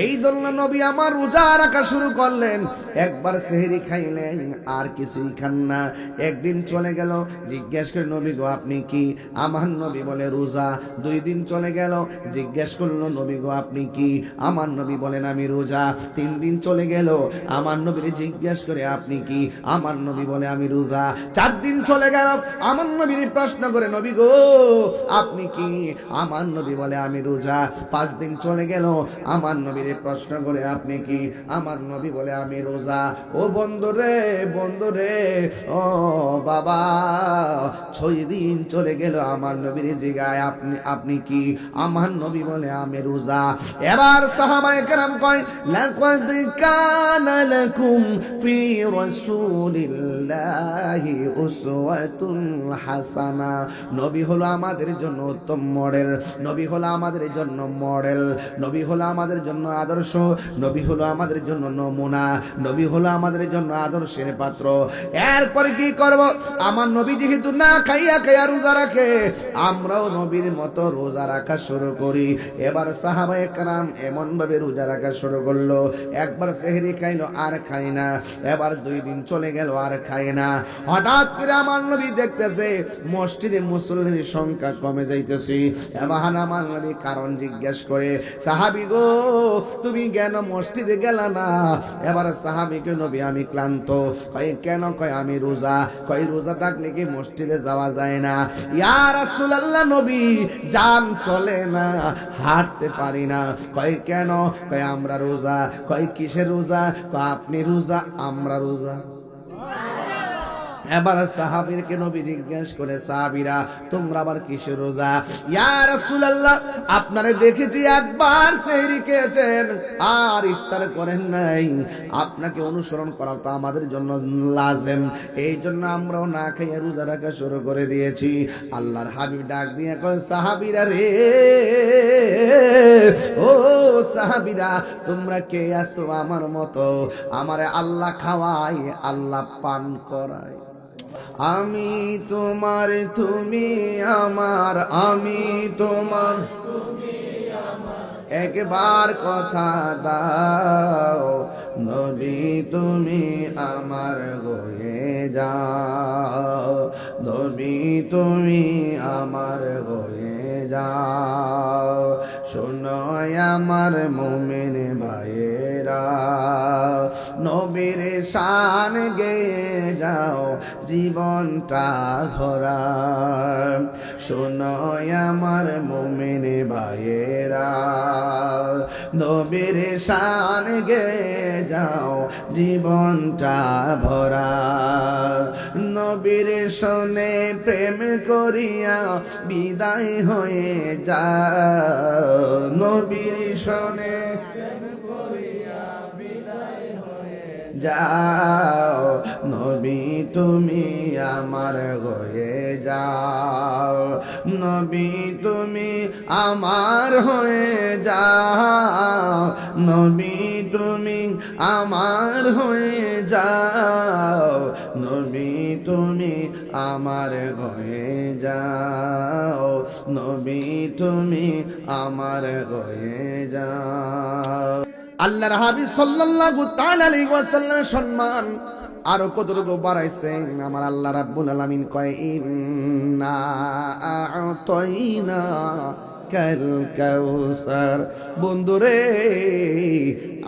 এই জন্য নবী আমার রোজা রাখা শুরু করলেন। একবার সেহরি খাইলেন, আর কিছুই খান না। একদিন চলে গেল, জিজ্ঞেস করে নবী গো আপনি কি? আমার নবী বলে রোজা। 2 দিন চলে গেল, জিজ্ঞেস করলো নবী গো আপনি কি? আমার নবী বলেন আমি রোজা। 3 দিন চলে গেল, আমার নবীরে জিজ্ঞেস করে আপনি কি? আমার নবী বলে আমি রোজা। 4 দিন চলে গেল, আমার নবীরে প্রশ্ন করে নবী গো আপনি কি? আমার নবী বলে আমি রোজা। 5 দিন চলে গেল, আমার নবীরে প্রশ্ন করে আপনি কি? আমার নবী বলে আমি রোজা। ও বন্ধুরে বন্ধুরে, ও বাবা, 6 দিন চলে গেল, আমার নবীর জিগায় আপনি কি? আমার নবী বলে আমি রোজা। এবার সাহাবায়ে কেরাম কয় লাকাদ কানা লাকুম ফি রাসূলিল্লাহি উসওয়াতুন হাসানা। নবী হলো আমাদের জন্য উত্তম মডেল, নবী হলো আমাদের জন্য মডেল, নবী হলো আমাদের জন্য আদর্শ, নবী হলো আমাদের জন্য নমুনা, নবী হলো আমাদের জন্য আদর্শের পাত্র। এরপরে কি করব? আমার নবী যেহেতু না খাইয়া খাইয়া রোজা রাখে, আমরাও নবীর মতো রোজা রাখা শুরু করি। এবার সাহাবায়ে কেরাম এমন ভাবে রোজা রাখা শুরু করলো, একবার সেহরি খাইলো আর খায় না, এবার 2 দিন চলে গেল আর খায় না। হঠাৎ করে আমার নবী দেখতেছে মসজিদে মুসল্লির সংখ্যা কমে যাইতেছে। এবার আমার নবী কারণ জিজ্ঞেস করে, সাহাবী গো তুমি কেন মসজিদে গেলা না? এবার সাহাবীকে নবী আমি ক্লান্ত। কয় কেন? কয় আমি রোজা। কয় রোজা থাকলে কি মসজিদে যাওয়া যায় না? ইয়া রাসূলুল্লাহ নবী জান চলে না, হাঁটতে পারি না। কয় কেন? কয় আমরা রোজা। কয় কিসের রোজা? কয় আপনি রোজা আমরা রোজা। এবার সাহাবীরকে নবী জিজ্ঞেস করে, সাহাবীরা তোমরা আবার কিসের রোজা? ইয়া রাসূলুল্লাহ আপনারে দেখেছি একবার সেহরি খেয়েছেন আর ইফতার করেন নাই, আপনাকে অনুসরণ করা তো আমাদের জন্য লাজেম, এই জন্য আমরাও না খেয়ে রোজা রাখা শুরু করে দিয়েছি। আল্লাহর হাবিব ডাক দিয়ে কয়, সাহাবীরা রে, ও সাহাবীরা তোমরা কে আছো আমার মতো? আমারে আল্লাহ খাওয়ায়, আল্লাহ পান করায়। আমি তোমার তুমি আমার, আমি তোমার একবার কথা দাও, নবী তুমি আমার হয়ে যাও, নবী তুমি আমার হয়ে যাও। শোনো আমার মুমিন ভাইয়েরা, নবীর শান গেয়ে যাও জীবনটা ভরা। শোনো আমার মুমিন ভাইয়েরা, নবীর শান গেয়ে যাও জীবনটা ভরা। নবীর শোনে প্রেম করিয়া বিদায় হয়ে যাও, নবীর শোনে যাও, নবী তুমি আমার হয়ে যাও, নবী তুমি আমার হয়ে যাও, নবী তুমি আমার হয়ে যাও, নবী তুমি আমার হয়ে যাও, নবী তুমি আমার হয়ে যাও। আল্লাহর হাবিব সাল্লাল্লাহু তাআলা আলাইহি ওয়াসাল্লামের সম্মান আরো কতটুকু বাড়াইছেন আমার আল্লাহ রাব্বুল আলামিন কয়, ইন্না আ'তাইনা কাল কাউসার। বন্ধুরে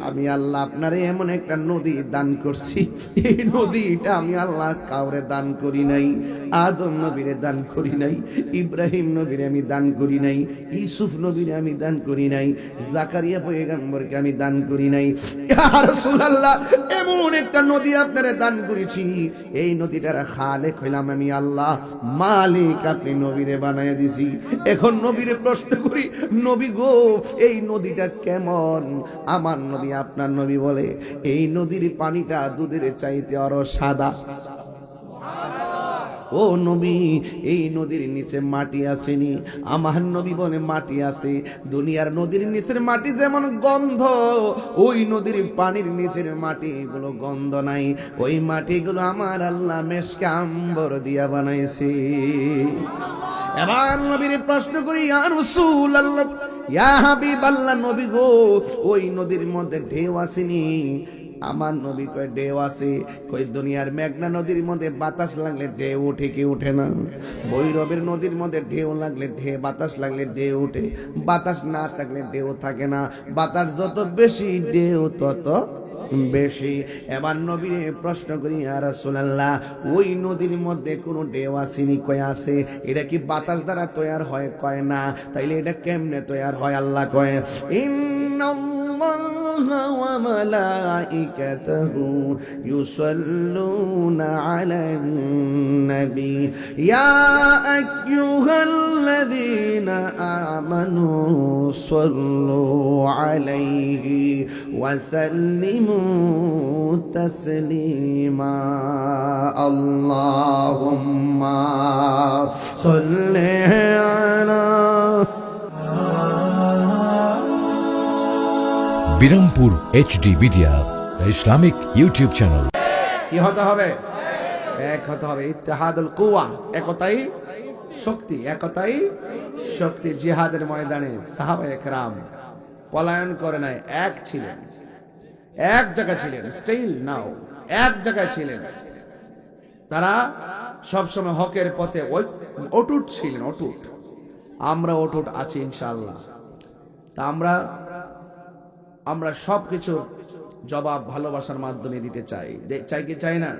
আমি আল্লাহ আপনারে এমন একটা নদী দান করছি, এই নদীটা আমি আল্লাহ কাউরে দান করি নাই। আদম নবীরে দান করি নাই, ইব্রাহিম নবীরে আমি দান করি নাই, ইউসুফ নবীরে আমি দান করি নাই, জাকারিয়া পয়গম্বরকে আমি দান করি নাই। ইয়া রাসূলুল্লাহ এমন একটা নদী আপনারে দান করেছি, এই নদীটার খালেক হইলাম আমি আল্লাহ, মালিক আপনি নবীরে বানায়া দিছি। এখন নবীরে প্রশ্ন করি, নবী গো এই নদীটা কেমন? আমার নবী আপনার নবী বলে, এই নদীর পানিটা দুধের চাইতে আরো সাদা। ও নবী এই নদীর নিচে মাটি আসেনি? আমার নবী বলে মাটি আছে। দুনিয়ার নদীর নিচের মাটি যেমন গন্ধ, ওই নদীর পানির নিচের মাটিগুলো গন্ধ নাই। ওই মাটিগুলো আমার আল্লাহ মেশকে আম্বর দিয়া বানাইছে। এবার নবীর প্রশ্ন করি, ইয়া রাসূলুল্লাহ ইয়া হাবিবাল্লাহ নবী গো, ওই নদীর মধ্যে ঢেউ আসেনি? আমার নবী কয় ঢেউ আছে। কই দুনিয়ার মেঘনা নদীর মধ্যে বাতাস লাগলে ঢেউ ওঠে কি ওঠে না? ভৈরবের নদীর মধ্যে ঢেউ লাগলে বাতাস লাগলে ঢেউ ওঠে, বাতাস না থাকলে ঢেউ থাকে না। বাতাস যত বেশি ঢেউ তত বেশি। এবার নবীরে প্রশ্ন করি, ইয়া রাসূলুল্লাহ, ওই নদীর মধ্যে কোনো ঢেউ আসেনি? কয় আছে। এটা কি বাতাস দ্বারা তৈয়ার হয়? কয় না। তাইলে এটা কেমনে তৈয়ার হয়? আল্লাহ কয়, ইন্নাল্লাহা ওয়া মালাইকাতাহু ইউসাল্লুনা আলান নবী ইয়া আইয়ুহাল্লাযীনা আমানু সাল্লু আলাইহি ওয়া সাল্লিমু تسليما اللهم صل على Birampur HD media, the Islamic YouTube channel. কি হতে হবে? এক হতে হবে। ইত্তেহাদুল কুওয়া, একতাই শক্তি, একতাই শক্তি। জিহাদের ময়দানে সাহাবায়ে কেরাম পলায়ন করে নাই, এক ছিলেন, এক জায়গায় ছিলেন। স্টিল নাও এক জায়গায় ছিলেন। তারা সবসময় হকের পথে অটুট ছিলেন, অটুট। আমরা অটুট আছি ইনশাআল্লাহ। তা আমরা সবকিছুর জবাব ভালোবাসার মাধ্যমে দিতে চাই। চাই কি চাই না?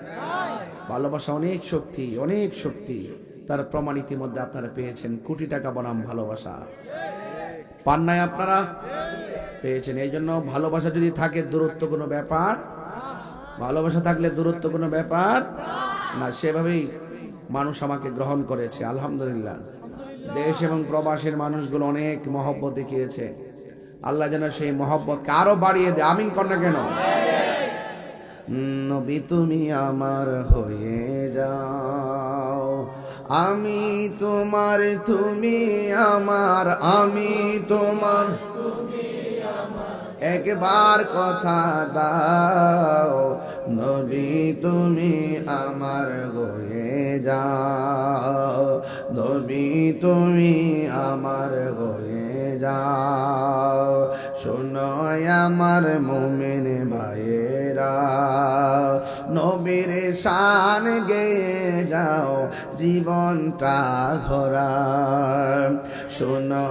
ভালোবাসা অনেক শক্তি, অনেক শক্তি। তার প্রমাণ ইতিমধ্যে আপনারা পেয়েছেন। কোটি টাকা বনাম ভালোবাসা পান নাই আপনারা? পেয়েছেন। এই জন্য ভালোবাসা যদি থাকে দূরত্ব কোনো ব্যাপার, ভালোবাসা থাকলে দূরত্ব কোনো ব্যাপার না। সেভাবেই মানুষ আমাকে গ্রহণ করেছে আলহামদুলিল্লাহ। দেশ এবং প্রবাসের মানুষগুলো অনেক মহব্বত দেখিয়েছে। আল্লাহ যেন সেই মহব্বতকে আরো বাড়িয়ে দেয়। আমিন কর না কেন? নবী তুমি আমার হয়ে যাও, আমি তোমার, তুমি আমার, আমি তোমার। একবার কথা দাও, নবী তুমি আমার হয়ে যাও, নবী তুমি আমার হয়ে যাও। শোনো আমার মুমিন ভাইয়েরা, নবীর শান গেয়ে যাও, জীবনটা ভরা। শোনো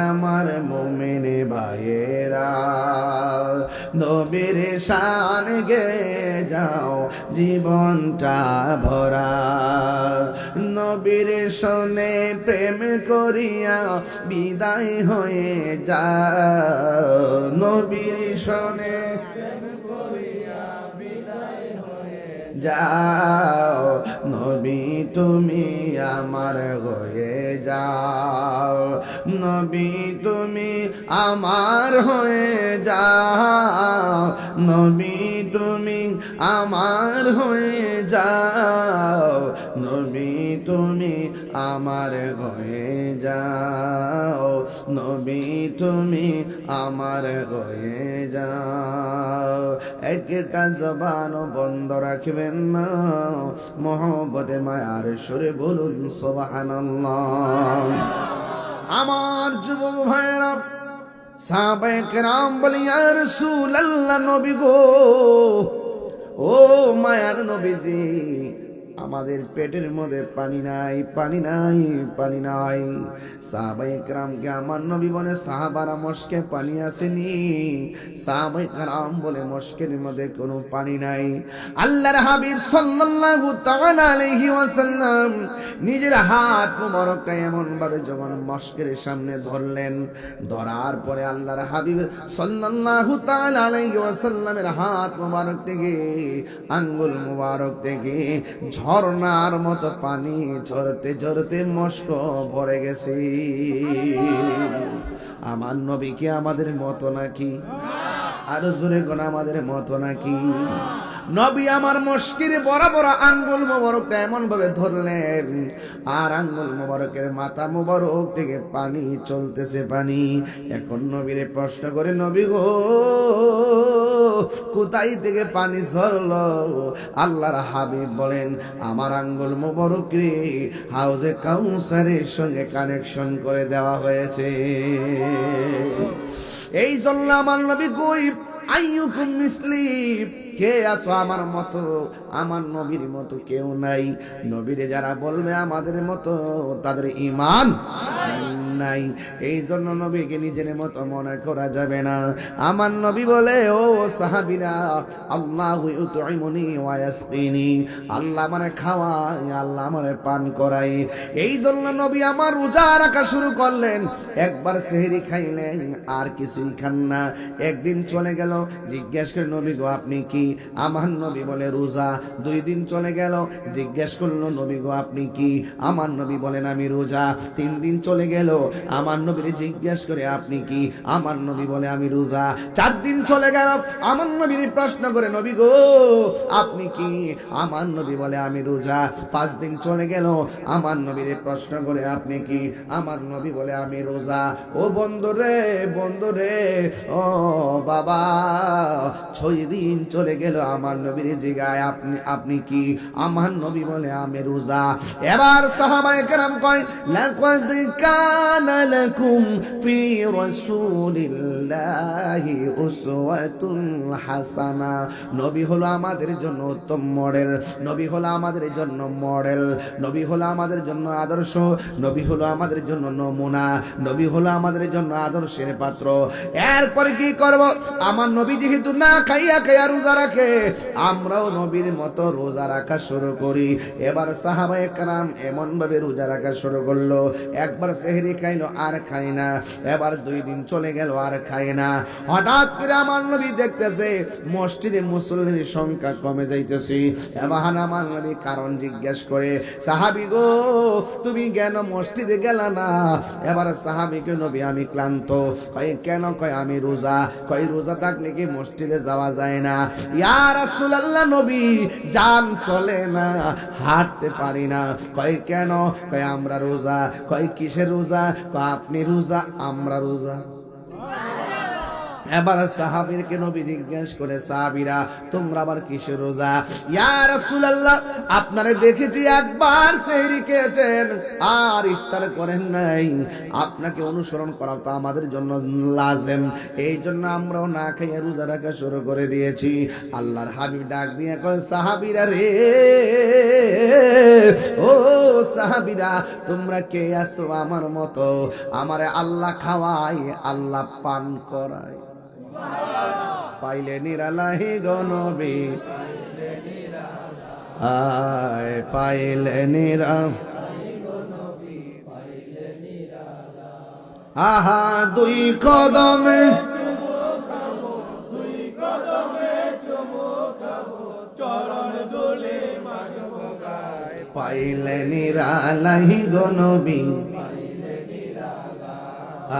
আমার মুমিন ভাইয়েরা, নবীর শান গেয়ে যাও, জীবনটা ভরা। নবীর শোনে প্রেম করিয়া বিদায় হয়ে যাও, নবীর শোনে প্রেম করিয়া বিদায় হয়ে যাও, নবী তুমি আমার হয়ে যাও, নবী তুমি আমার হয়ে যাও, নবী তুমি আমার হয়ে যাও, নবী তুমি আমার হয়ে যাও, নবী তুমি আমার হয়ে যাও। একটা জবান বন্ধ রাখবেন না, মোহব্বতে মায়ার সুরে বলুন সুবহানাল্লাহ। আমার যুবক ভাইরা, সাহাবায়ে কেরাম বলে, ইয়া রাসূলুল্লাহ, নবী গো, ও মায়ার নবীজি, আমাদের পেটের মধ্যে পানি নাই, পানি নাই, পানি নাই। সাহাবায়ে কেরামকে আমার নবী বলে, সাহাবারা মস্কে পানি আসেনি? সাহাবায়ে কেরাম বলে, মস্কের মধ্যে কোনো পানি নাই। আল্লাহর হাবিব সাল্লাল্লাহু তাআলা আলাইহি ওয়াসাল্লাম নিজের হাত মুবারকটা এমন ভাবে যখন মস্কের সামনে ধরলেন, ধরার পরে আল্লাহর হাবিব সাল্লাল্লাহু তাআলা আলাইহি ওয়াসাল্লামের হাত মুবারক থেকে, আঙ্গুল মুবারক থেকে ঝর্ণার মতো পানি ঝরতে ঝরতে মস্ক ভরে গেছে। আমার নবী কি আমাদের মতো নাকি? আরো জোরে কোন আমাদের মতো নাকি? নবী আমার মস্কির বরাবর আঙ্গুল মোবারকটা এমন ভাবে ধরলেন, আর আঙ্গুল মোবারকের মাথা মোবারক থেকে পানি চলতেছে, পানি। এখন নবীরে প্রশ্ন করে, নবী গো, কোথায় থেকে পানি ঝরলো? আল্লাহর হাবিব বলেন, আমার আঙ্গুল মোবারক রে হাউজে কাউসারের সঙ্গে কানেকশন করে দেওয়া হয়েছে। এই জন্য আমার নবী কই, আইয়ুকুম মিসলি, কে আছো আমার মতো? আমার নবীর মতো কেউ নাই। নবীরে যারা বলবে আমাদের মতো, তাদের ঈমান নাই। এই জন্য নবীকে নিজের মতো মনে করা যাবে না। আমার নবী বলে, ও সাহাবীরা, আল্লাহু ইউতঈমুনি ওয়া ইয়াসকিনি, আল্লাহ আমারে খাওয়ায়, আল্লাহ আমারে পান করায়। এই জন্য নবী আমার রোজা রাখা শুরু করলেন। একবার সেহরি খাইলেন, আর কিছুই খান না। একদিন চলে গেল, জিজ্ঞেস করে, নবী গো আপনি কি? আমার নবী বলে, রোজা। 2 দিন চলে গেল, জিজ্ঞেস করলো, নবী গো আপনি কি? আমার নবী বলেন, আমি রোজা। 3 দিন চলে গেল, আমার নবীরে জিজ্ঞেস করে, আপনি কি? আমার নবী বলে, আমি রোজা। 4 দিন চলে গেল, আমার নবীর প্রশ্ন করে, নবী গো আপনি কি? আমার নবী বলে, আমি রোজা। 5 দিন চলে গেল, আমার নবীরে প্রশ্ন করে, আপনি কি? আমার নবী বলে, আমি রোজা। ও বন্ধুরে, বন্ধুরে, ও বাবা, 6 দিন চলে গেল, আমার নবীর জিগায়, আপনি কি? আমার নবী বলে, আমি রোজা। এবার সাহাবায়ে কেরাম কয়, লাকাদ কানা লাকুম ফি রাসূলিল্লাহি উসওয়াতুন হাসানা। নবী হলো আমাদের জন্য উত্তম মডেল, নবী হলো আমাদের জন্য মডেল, নবী হলো আমাদের জন্য আদর্শ, নবী হলো আমাদের জন্য নমুনা, নবী হলো আমাদের জন্য আদর্শের পাত্র। এরপরে কি করব? আমার নবী যেহেতু না খাইয়া খাইয়া রোজা রাখে, আমরাও নবীর মতো রোজা রাখা শুরু করি। এবার সাহাবায়ে কেরাম এমন ভাবে রোজা রাখা শুরু করলো, একবার সেহরি খাইলো, আর খায় না। এবার 2 দিন চলে গেল, আর খায় না। হঠাৎ করে আমার নবী দেখতেছে মসজিদে মুসল্লির সংখ্যা কমে যাইতেছে। এবার আমার নবী কারণ জিজ্ঞেস করে, সাহাবী গো তুমি কেন মসজিদে গেলা না? এবার সাহাবীকে, নবী আমি ক্লান্ত। কয় কেন? কয় আমি রোজা। কয় রোজা থাকলে কি মসজিদে যাওয়া যায় না? ইয়া রাসূলুল্লাহ, নবী জান চলে না, হাঁটতে পারি না। কয় কেন? কয় আমরা রোজা। কয় কিসের রোজা? কয় আপনি রোজা, আমরা রোজা। এবার সাহাবীরকে নবী জিজ্ঞেস করে, সাহাবীরা তোমরা আবার কিসের রোজা? ইয়া রাসূলুল্লাহ, আপনারে দেখেছি একবার সেহরি খেয়েছেন আর ইফতার করেন নাই। আপনাকে অনুসরণ করা তো আমাদের জন্য লাজেম, এই জন্য আমরাও না খেয়ে রোজা রাখা শুরু করে দিয়েছি। আল্লাহর হাবিব ডাক দিয়ে কয়, সাহাবীরা রে, ও সাহাবীরা, তোমরা কে আছো আমার মতো? আমারে আল্লাহ খাওয়ায়, আল্লাহ পান করায়। পাইলে নিরালাহি গো নবী, আয় পাইলে নিরা, আহা 2 কদমে পাইলে নিরালাহি গো নবী,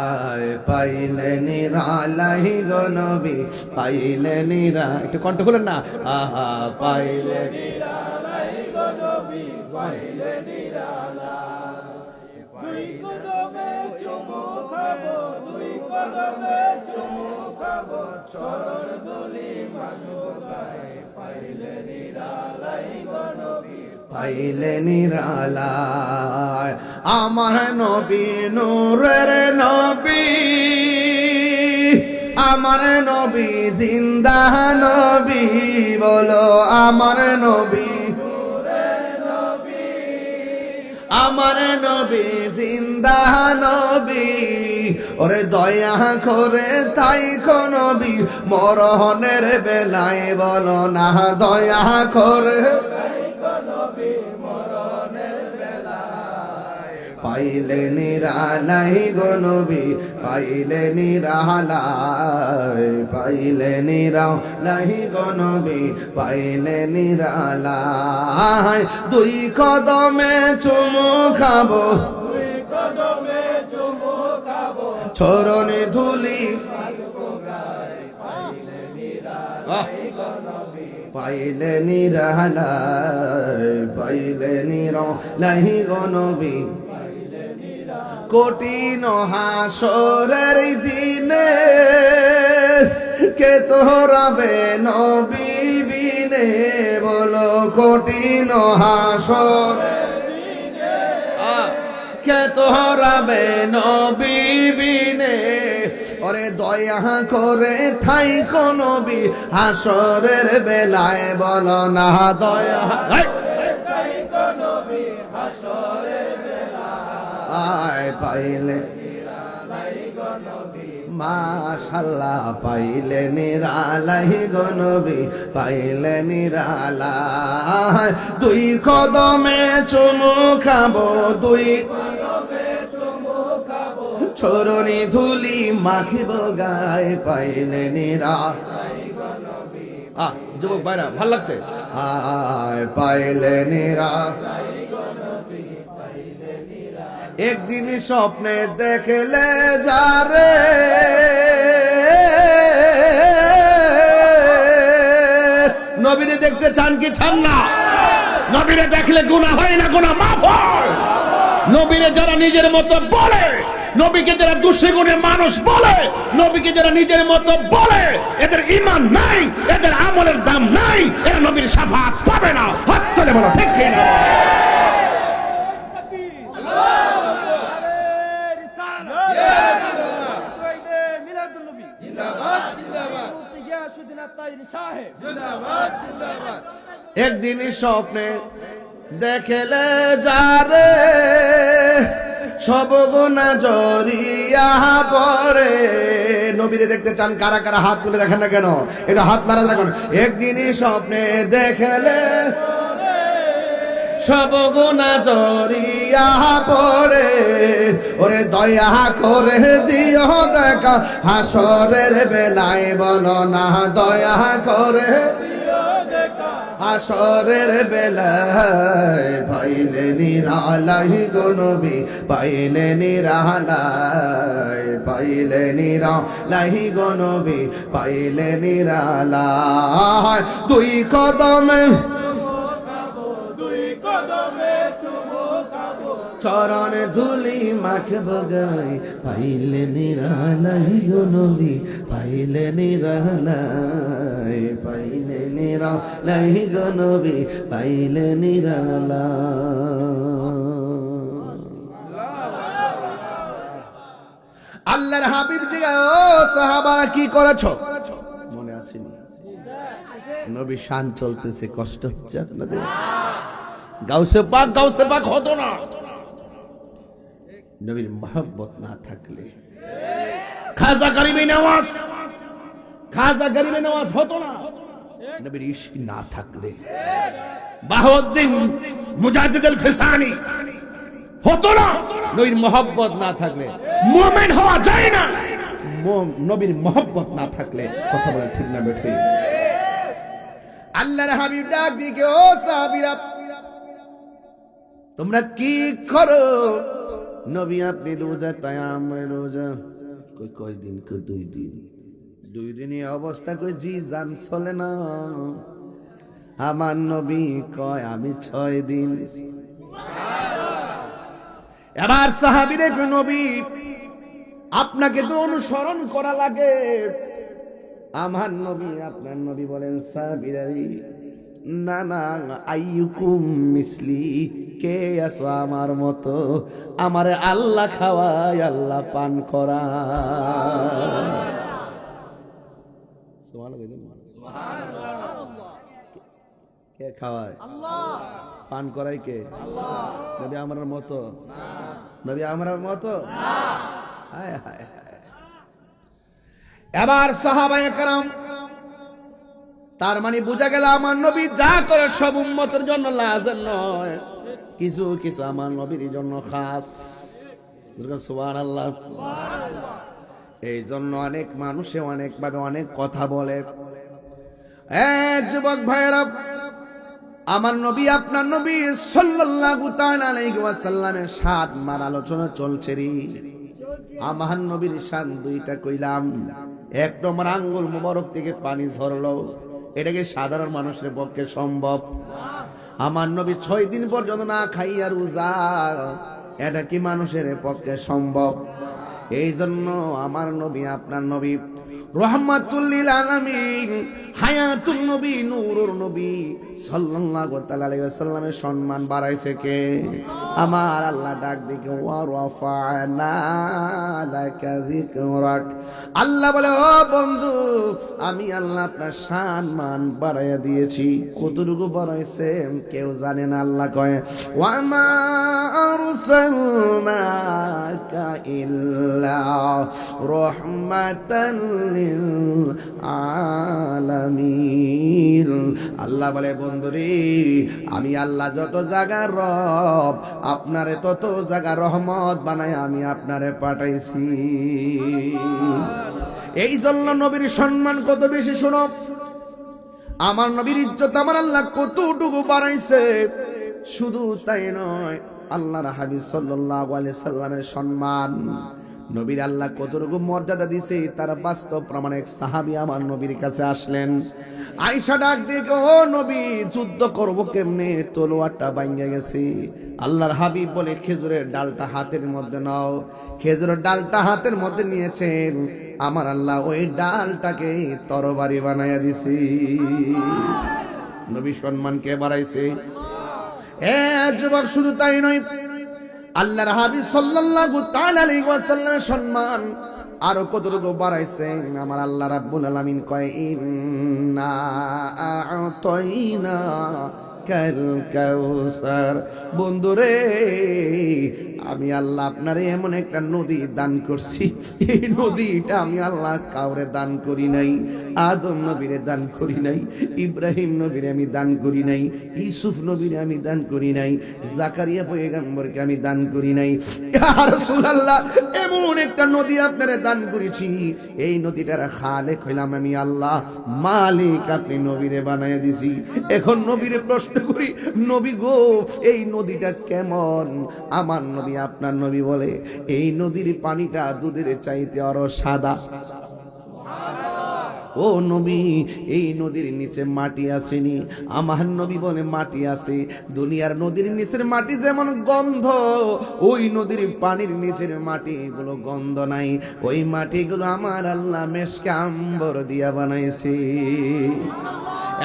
আয় পাইলে নিরালাহি গো নবী, পাইলে নিরা, একটু কণ্ঠ খুলেন না, আহা পাইলে নিরালাহি গো নবী, পাইলে নিরালা। 2 কদমে চুমু খাবো, 2 কদমে চুমু খাবো, চরণ ধুলি মাগবো গায়ে, পাইলে নিরালাহি গো নবী, পাইলে নিরালায়। আমার নবী নূরের নবী, আমার নবী জিন্দা নবী, বলো আমার নবী নূরের নবী, আমার নবী জিন্দা নবী। ওরে দয়া করে থাইকো নবী, মরণের বেলায় বলো না, দয়া করে পাইলে নিরালাই গো নবী, পাইলে নিরালাই, পাইলে নিরালাই গো নবী, পাইলে নিরালাই। 2 কদমে চুমু খাবো, 2 কদমে চুমু খাবো, চরণে ধুলি পাইলে নিরালাই, পাইলে নিরালাই গো নবী। কঠিন হাসরের দিনে কে তোরাবে নবী বিনে বলো কঠিন হাসর কে তোরাবে নবী বিনে ওরে দয়া করে থাই নবী হাসরের বেলায় বলো না দয়া আয় পাইলে মাশাল্লাহ পাইলে নিরালাই গো নবী পাইলে নিরালাই দুই কদমে চুমু খাবো দুই চরণে ধুলি মাখিব গায়ে পাইলে নিরালাই যুবক ভাইরা ভাল লাগছে আয় পাইলে নিরালাই একদিন স্বপ্নে দেখলে যারে নবীরে দেখতে চান কি চান না নবীরে দেখলে গুনাহ হয় না গুনাহ মাফ হয় নবীরে যারা নিজের মতো বলে নবীকে যারা দুষে গুণে মানুষ বলে নবীকে যারা নিজের মতো বলে এদের ঈমান নাই এদের আমলের দাম নাই এরা নবীর শাফাআত পাবে না হাত তুলে বলো ঠিক কি না একদিন স্বপ্নে দেখলে যারে সব গুনাহ জড়িয়া পড়ে নবীরে দেখতে চান কারা কারা হাত তুলে দেখেন না কেন এটা হাত নাড়া রাখুন একদিন স্বপ্নে দেখলে সব গুনাহ জড়িয়া পড়ে ওরে দয়া করে দিও দেখা হাসরের বেলায় বলো না দয়া করে হাসরের বেলায় পাইলে নিরালাই গো নবী পাইলে নিরালাই পাইলে নিরালাই গো নবী পাইলে নিরালাই দুই কদমে চরণে ধুলি মাখব গায় পাইলে নিরালাই গো নবী পাইলে নিরালাই পাইলে নিরালাই গো নবী পাইলে নিরালাই আল্লাহর হাবিব জিগায় ও সাহাবারা কি করেছো মনে আসেনি নবী শান চলতেছে কষ্ট হচ্ছে আপনাদের গাউসে পাক হতো না নবীর মহব্বত না থাকলে খাজা গরিবে নওয়াজ হতো না নবীর ইশক না থাকলে বাহাউদ্দিন মুজাদ্দিদুল ফিসানি হতো না নবীর মহব্বত না থাকলে মুমিন হওয়া যায় না নবীর মহব্বত না থাকলে কথা বলে ঠিক না বেঠে আল্লাহর হাবিব ডাক দিকে ও সাহাবীরা তোমরা কি করো নবী আপনি রোজা তাই আমরা রোজা কই দিন কই 2 দিন 2 দিনই অবস্থা কই জি জান চলে না আমার নবী কয় আমি 6 দিন এবার সাহাবীরে কই নবী আপনাকে তো অনুসরণ করা লাগে আমার নবী আপনার নবী বলেন সাহাবীরা না না আইয়ুকুম মিসলি কে আছো আমার মতো আমারে আল্লাহ খাওয়ায় আল্লাহ পান করা কে খাওয়ায় পান করাই কে নবী আমার মতো নবী আমার মতো হায় হায় হায় এবার সাহাবায়ে কেরাম তার মানে বোঝা গেল আমার নবী যা করে সব উম্মতের জন্য লাজেম নয় কিছু কিছু আমার নবীর জন্য খাস সুবহানাল্লাহ এই জন্য অনেক মানুষে অনেক ভাবে অনেক কথা বলে যুবক ভাইরা আমার নবী আপনার নবী সাল্লাল্লাহু তাআলা আলাইহি ওয়াসাল্লামের সাত মার আলোচনা চলছে রে আমার নবীর শান দুইটা কইলাম এক নম্বর আঙ্গুল মোবারক থেকে পানি ঝরলো এটা কি সাধারণ মানুষের পক্ষে সম্ভব আমার নবী 6 দিন পর্যন্ত না খাইয়া রোজা এটা কি মানুষের পক্ষে সম্ভব এই জন্য আমার নবী আপনার নবী রহমাতুল লিল আলামিন, হায়াতুন নবী, নূরুর নবী সাল্লাল্লাহু তাআলা আলাইহি ওয়াসাল্লামের সম্মান বাড়াইছে কে? আমার আল্লাহ ডাক দিকে ওয়া রাফা'না লাকা যিকরাক। আল্লাহ বলে, ও বন্ধু, আমি আল্লাহ আপনার সম্মান বাড়াইয়া দিয়েছি। কতটুকু বাড়াইছে কেউ জানে না। আল্লাহ কয়, ওয়া মা আরসালনাকা ইল্লা রাহমাতাল লিল আলামিন। আল্লাহ বলে, বন্ধুরে, আমি আল্লাহ যত জায়গার রব, আপনারে তত জায়গা রহমত বানায় আমি আপনারে পাঠাইছি। এই জন্য নবীর সম্মান কত বেশি। শোনো, আমার নবীর ইজ্জত আমার আল্লাহ কতটুকু বাড়াইছে। শুধু তাই নয়, আল্লাহর হাবিব সাল্লাল্লাহু আলাইহি সাল্লামের সম্মান নবীর আল্লাহ কতটুকু মর্যাদা দিয়েছে তার বাস্তব প্রমাণ। এক সাহাবী আমার নবীর কাছে আসলেন। আয়েশা ডাক দিয়ে, ও নবী, যুদ্ধ করব কেমনে? তলোয়ারটা ভাঙে গেছে। আল্লাহর হাবিব বলে, খেজুরের ডালটা হাতের মধ্যে নাও। খেজুরের ডালটা হাতের মধ্যে নিয়েছেন, আমার আল্লাহ ওই ডালটাকে তরবারি বানাইয়া দিছি। নবী সম্মান কে বাড়াইছে? যুবক, শুধু তাই নয়, আল্লাহর হাবিব সাল্লাল্লাহু তাআলা আলাইহি ওয়াসাল্লামের সম্মান আরো কতটুকু বাড়াইছে। আমার আল্লাহ রাব্বুল আলামিন কয়, ইন্না আ'তাইনা কাল কাউসার। বন্ধুরে, আমি আল্লাহ আপনারে এমন একটা নদী দান করছি, এই নদীটা আমি আল্লাহ কাউরে দান করি নাই। আদম নবীরে দান করি নাই, ইব্রাহিম নবীরে আমি দান করি নাই, ইউসুফ নবীরে আমি দান করি নাই, জাকারিয়া পয়গম্বরকে আমি দান করি নাই। ইয়া রাসূলুল্লাহ, এমন একটা নদী আপনারে দান করেছি, এই নদীটার খালেক হইলাম আমি আল্লাহ, মালিক আপনি নবীরে বানাইয়া দিছি। এখন নবীরে প্রশ্ন করি, নবী গো, এই নদীটা কেমন? আমার নবী, আপনার নবী বলে, এই নদীর পানিটা দুধের চাইতে আরো সাদা। ও নবী, এই নদীর নিচে মাটি আসেনি? আমার নবী বলে, মাটি আছে। দুনিয়ার নদীর নিচের মাটি যেমন গন্ধ, ওই নদীর পানির নিচের মাটিগুলো গন্ধ নাই। ওই মাটিগুলো আমার আল্লাহ মেশকে আম্বর দিয়া বানাইছে।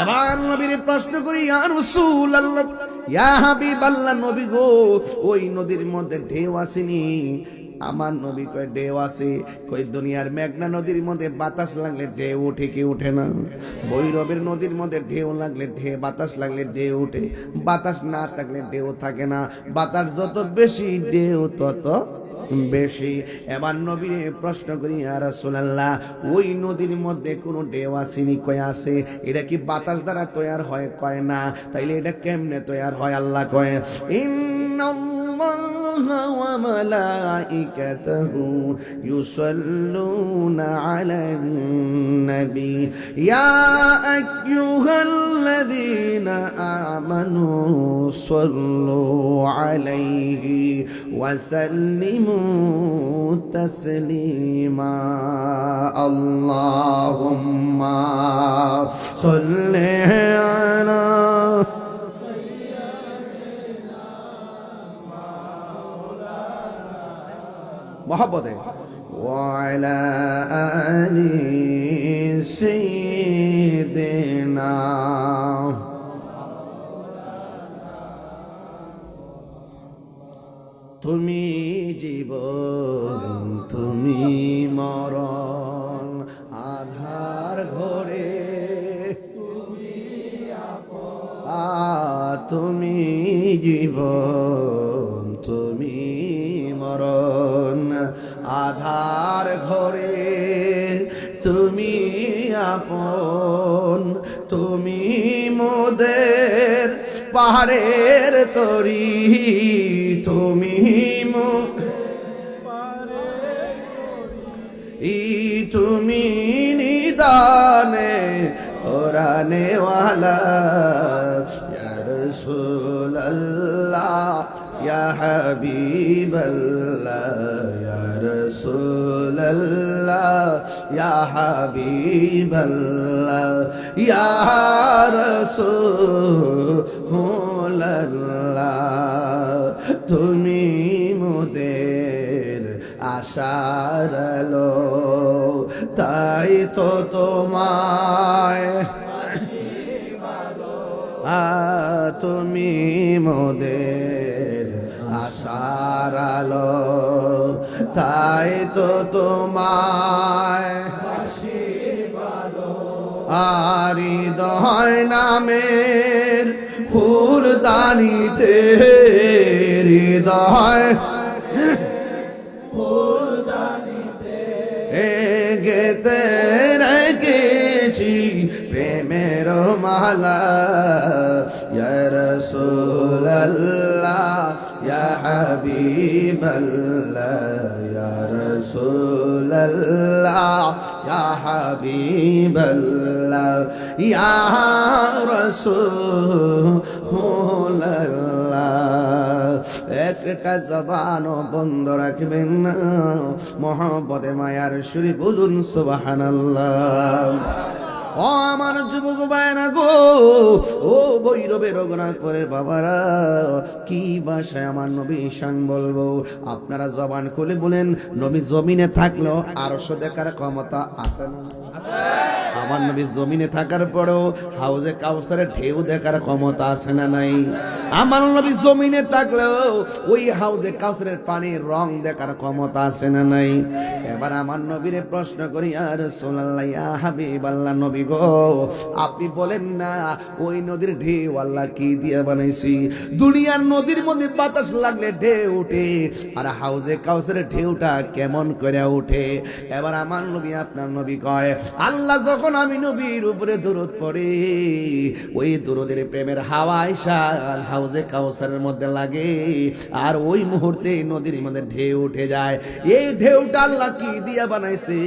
এবার নবীর প্রশ্ন করি, ইয়া রাসূলুল্লাহ, ইয়া হাবিবাল্লাহ, নবী গো, ওই নদীর মধ্যে ঢেউ আসেনি? আমার নবী কয়, ঢেউ আছে। কই, দুনিয়ার মেঘনা নদীর মধ্যে বাতাস লাগলে ঢেউ উঠে কি উঠে না? ভৈরবের নদীর মধ্যে ঢেউ লাগলে বাতাস লাগলে ঢেউ উঠে, বাতাস না থাকলে ঢেউ থাকে না। বাতাস যত বেশি, ঢেউ তত বেশি। এবার নবীর প্রশ্ন করি, ইয়া রাসূলুল্লাহ, ওই নদীর মধ্যে কোনো ঢেউ আসেনি? কয় আছে। এটা কি বাতাস দ্বারা তৈয়ার হয়? কয় না। তাইলে এটা কেমনে তৈয়ার হয়? আল্লাহ কয়, ইন্নাল্লাহা ওয়া মালাইকাতাহু ইউসাল্লুনা আলান নবী ইয়া আইয়ুহাল্লাযীনা আমানু সাল্লু আলাইহি ওয়া সাল্লিমু তাসলিমা। আল্লাহুম্মা সাল্লি আলা মোহাম্মদে ওয়া আলা আলি সাইয়্যিদিনা। তুমি জীবন, তুমি মরণ, আধার ঘরে তুমি জীবন, তুমি মরণ, আধার ঘরে তুমি আপন, তুমি মোদের পাহাড়ের তরি, তুমি তুমি নিদানে কোরআনে ওয়ালা। ইয়া রাসূলুল্লাহ, ইয়া হাবিবাল্লাহ, ইয়া রাসূলুল্লাহ, ইয়া হাবিবাল্লাহ, ইয়া রাসূলুল্লাহ, তুমি মোদের আশার আলো, তাই তো তোমায় তুমি মোদের আশার আলো, তাই তো তোমায় হৃদয় নামের ফুলদানিতে হৃদয় গেতে রেখেছি প্রেমের মালা, ইয়া রাসূলুল্লাহ ইয়া হাবিবাল্লাহ, ইয়া রাসূলুল্লাহ ইয়া হাবিবাল্লাহ, ইয়া রাসূলুল্লাহ। একটা জবানও বন্ধ রাখবেন না, মহব্বতে মায়ার সুরে বলুন সুবহানাল্লাহ। ও আমার যুবক ভাইরা গো, ও ভৈরবে রঘুনাথপুরের বাবারা, কি ভাষায় আমার নবী শান বলবো? আপনারা জবান খুলে বলেন, নবী জমিনে থাকলেও আরশ দেখার ক্ষমতা আছে না? আমার নবী জমিনে থাকার পরেও হাউজে কাউসারের ঢেউ দেখার ক্ষমতা আছে না নাই? আমার নবী জমিনে থাকলেও ওই হাউজে কাউসারের পানির রং দেখার ক্ষমতা আছে না নাই? এবার আমার নবীরে প্রশ্ন করি, ইয়া রাসূলুল্লাহ ইয়া হাবিবাল্লাহ, নবী গো আপনি বলেন না ওই নদীর ঢেউ আল্লাহ কি দিয়ে বানাইছি? দুনিয়ার নদীর মধ্যে বাতাস লাগলে ঢেউ ওঠে, আর হাউজে কাউসারের ঢেউটা কেমন করে ওঠে? এবার আমার নবী আপনার নবী কয়, আল্লাহ যখন আমি নবীর উপরে দরুদ পড়ি, ওই দরুদের প্রেমের হাওয়া আইসা হাউজে কাউসারের মধ্যে লাগে, আর ওই মুহূর্তে নদীর মধ্যে ঢেউ উঠে যায়। এই ঢেউটা আল্লাহ কি দিয়া বানাইছে?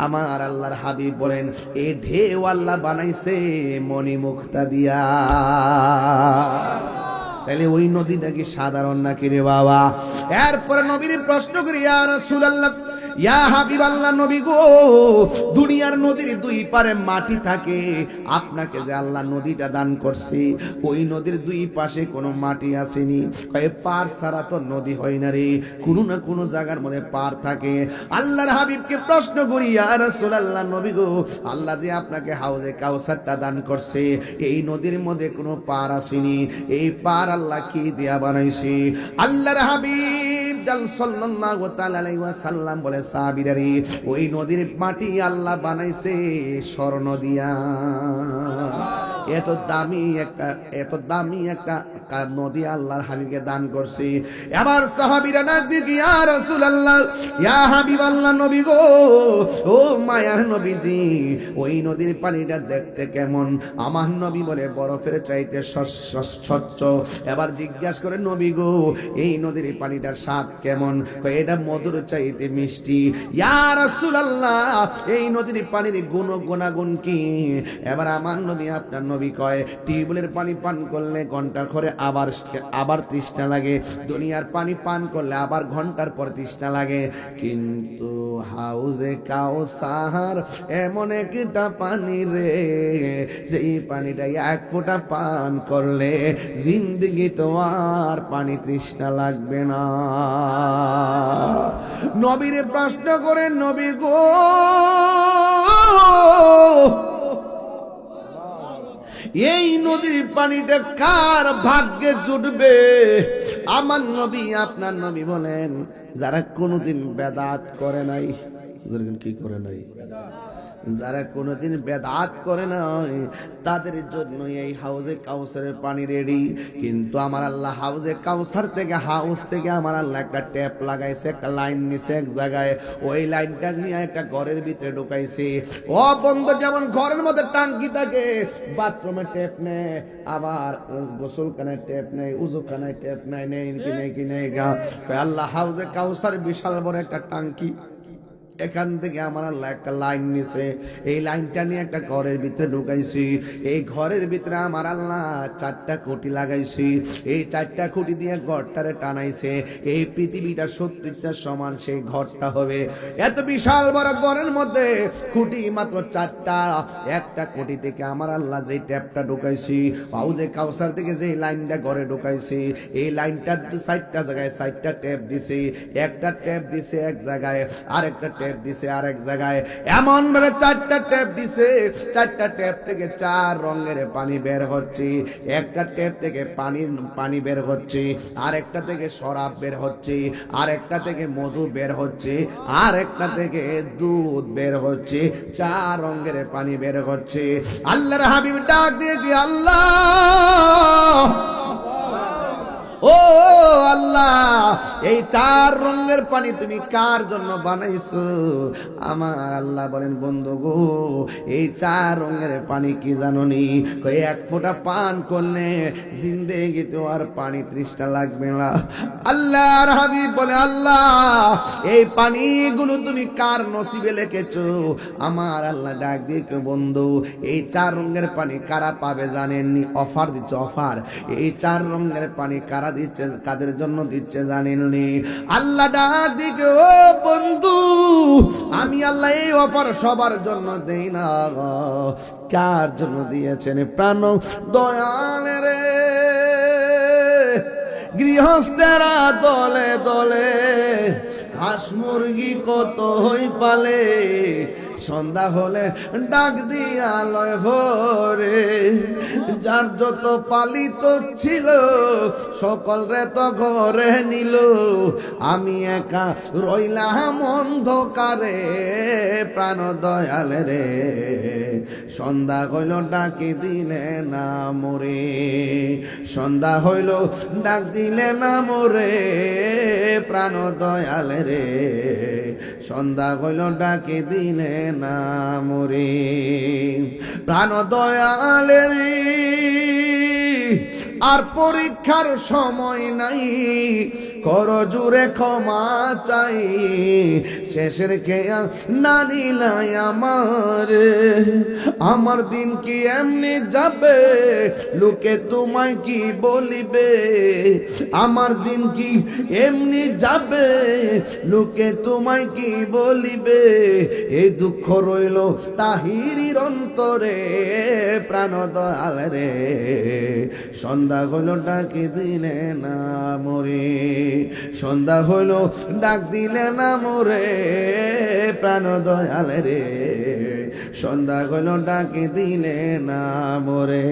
আমার আল্লাহর হাবিব বলেন, এই ঢেউ আল্লাহ বানাইছে মণিমুক্তা দিয়া। তাহলে ওই নদীটা কি সাধারণ নাকি রে বাবা? এরপরে নবীর প্রশ্ন করি, ইয়া রাসূলুল্লাহ ইয়া হাবিবাল্লাহ, নবী গো দুনিয়ার নদীর দুই পারে মাটি থাকে, আপনাকে যে আল্লাহ নদীটা দান করছে, ওই নদীর দুই পাশে কোনো মাটি আসেনি? কয়ে পার ছাড়া তো নদী হয় না রে, কোনো না কোনো জায়গার মধ্যে পার থাকে। আল্লাহর হাবিবকে প্রশ্ন করি, ইয়া রাসূলুল্লাহ, নবী গো আল্লাহ যে আপনাকে হাউজে কাউসারটা দান করছে, এই নদীর মধ্যে কোনো পার আসেনি, এই পার আল্লাহ কি দিয়া বানাইছে? আল্লাহর হাবিব সাল্লাল্লাহু তাআলা আলাইহি ওয়াসাল্লাম বলে, সাহাবীরা রে, ওই নদীর মাটি আল্লাহ বানাইছে স্বর্ণ দিয়া। এত দামি একটা নদী আল্লাহর হাবিবকে দান করছে। এবার সাহাবীরা ডাক দিয়ে, ইয়া রাসূলুল্লাহ ইয়া হাবিবাল্লাহ, নবী গো ও মায়ার নবীজি, ওই নদীর পানিটা দেখতে কেমন? আমার নবী বলে, বরফের চাইতে স্বচ্ছ। এবার জিজ্ঞাসা করে, নবী গো এই নদীর পানিটার স্বাদ কেমন? কয় এটা মধুর চাইতে মিষ্টি। ইয়া রাসূলুল্লাহ এই নদীর পানির গুণাগুণ কি? এবার আমার নবী আপনার নবী কয়, টিউবওয়েলের পানি পান করলে ঘন্টার পরে আবার তৃষ্ণা লাগে, দুনিয়ার পানি পান করলে আবার ঘন্টার পর তৃষ্ণা লাগে, কিন্তু হাউজে কাউসার এমন একটা পানি রে, যেই পানিটা এক ফোঁটা পান করলে জিন্দেগি তো আর পানি তৃষ্ণা লাগবে না। নবীরে প্রশ্ন করে, নবী গো এই নদীর পানিটা কার ভাগ্যে জুটবে? আমার নবী আপনার নবী বলেন, যারা কোনোদিন বেদাত করে নাই। কি করে নাই? যারা কোনোদিন বেদাত করে নাই তাদের জন্য এই হাউজে কাউসারের পানি রেডি। কিন্তু আমার আল্লাহ হাউজে কাউসার থেকে আমার আল্লাহ একটা ট্যাপ লাগাইছে, একটা লাইন নিছে এক জায়গায়, ওই লাইনটা নিয়ে একটা ঘরের ভিতরে ঢুকাইছে। ও বন্ধু, যেমন ঘরের মধ্যে টাঙ্কি থাকে, বাথরুমে ট্যাপ নেই, আবার গোসলখানায় ট্যাপ নেই, উজুখানায় ট্যাপ নেই, আল্লাহ হাউজে কাউসার বিশাল বড় একটা টাঙ্কি, এখান থেকে আমার আল্লাহ একটা লাইন নিছে, এই লাইনটা নিয়ে একটা ঘরের ভিতরে ঢুকাইছি। এই ঘরের ভিতরে আমার আল্লাহ 4টা খুঁটি লাগাইছি, এই 4টা খুঁটি দিয়ে ঘরটারে টানাইছে। এই পৃথিবীটা 70টা সমান সেই ঘরটা হবে। এত বিশাল বড় ঘরের মধ্যে খুঁটি মাত্র 4টা। একটা খুঁটি থেকে আমার আল্লাহ যে ট্যাপটা ঢুকাইছি, হাউজে কাউসার থেকে যে লাইনটা ঘরে ঢুকাইছি, এই লাইনটার 4টা জায়গায় 4টা ট্যাপ দিছে। একটা ট্যাপ দিছে এক জায়গায়, আর একটা ট্যাপ টেপ দিছে আরেক জায়গায়, এমন ভাবে 4টা টেপ দিছে, 4টা টেপ থেকে 4 রঙের পানি বের হচ্ছে। একটা টেপ থেকে পানি বের হচ্ছে, আরেকটা থেকে শরাব বের হচ্ছে, আরেকটা থেকে মধু বের হচ্ছে, আরেকটা থেকে দুধ বের হচ্ছে। 4 রঙের পানি বের হচ্ছে। আল্লাহর হাবিব ডাক দিয়ে কি, আল্লাহ, ও আল্লাহ, এই 4 রঙের পানি তুমি কার জন্য বানাইছো? আমার আল্লাহ বলেন, বন্ধু গো, এই 4 রঙের পানি কি জানোনি? কই, 1 ফোঁটা পান করলে জিন্দেগিতে আর পানি তৃষ্ণা লাগবে না। আল্লাহর হাবিব বলে, আল্লাহ, এই পানিগুলো তুমি কার নসিবে লিখেছো? আমার আল্লাহ ডাক দিয়ে কে, বন্ধু, এই 4 রঙের পানি কারা পাবে জানেননি? অফার দিচ্ছে, অফার। এই 4 রঙের পানি কারা দিচ্ছে, কাদের জন্য দিচ্ছে জানেননি? আল্লাহ ডাক দিকে, ও বন্ধু, আমি আল্লাহ এই অফার সবার জন্য দেই না। কার জন্য দিয়েছেন? প্রাণ দয়াল রে, গৃহস্থেরা দলে দলে হাঁস মুরগি কত হই পালে, সন্ধ্যা হলে ডাক দিয়া লয় ভরে, যার যত পালিত ছিল সকল রে তো ঘরে নিল, আমি একা রইলাম অন্ধকারে। প্রাণ দয়াল রে, সন্ধ্যা হইল ডাকি দিলে না মোরে, সন্ধ্যা হইল ডাক দিলে না মোরে। প্রাণ দয়াল রে, সন্ধ্যা হইল ডাকি দিলে না মোরে। প্রাণ দয়াল রে, আর পরীক্ষার সময় নাই, কর জুড়ে ক্ষমা চাই, শেষের খেয়া না নিলাই আমার দিন কি এমনি যাবে, লোকে তোমায় কি বলিবে? আমার দিন কি এমনি যাবে, লোকে তোমায় কি বলিবে? এই দুঃখ রইল তাহিরির অন্তরে। প্রাণ দয়াল রে, সন্ধ্যা হলো ডাকি দিলে না মোরে, সন্ধ্যা হলো ডাক দিলে না মোরে। প্রাণ দয়াল রে, সন্ধ্যা হলো ডাকি দিলে না মোরে।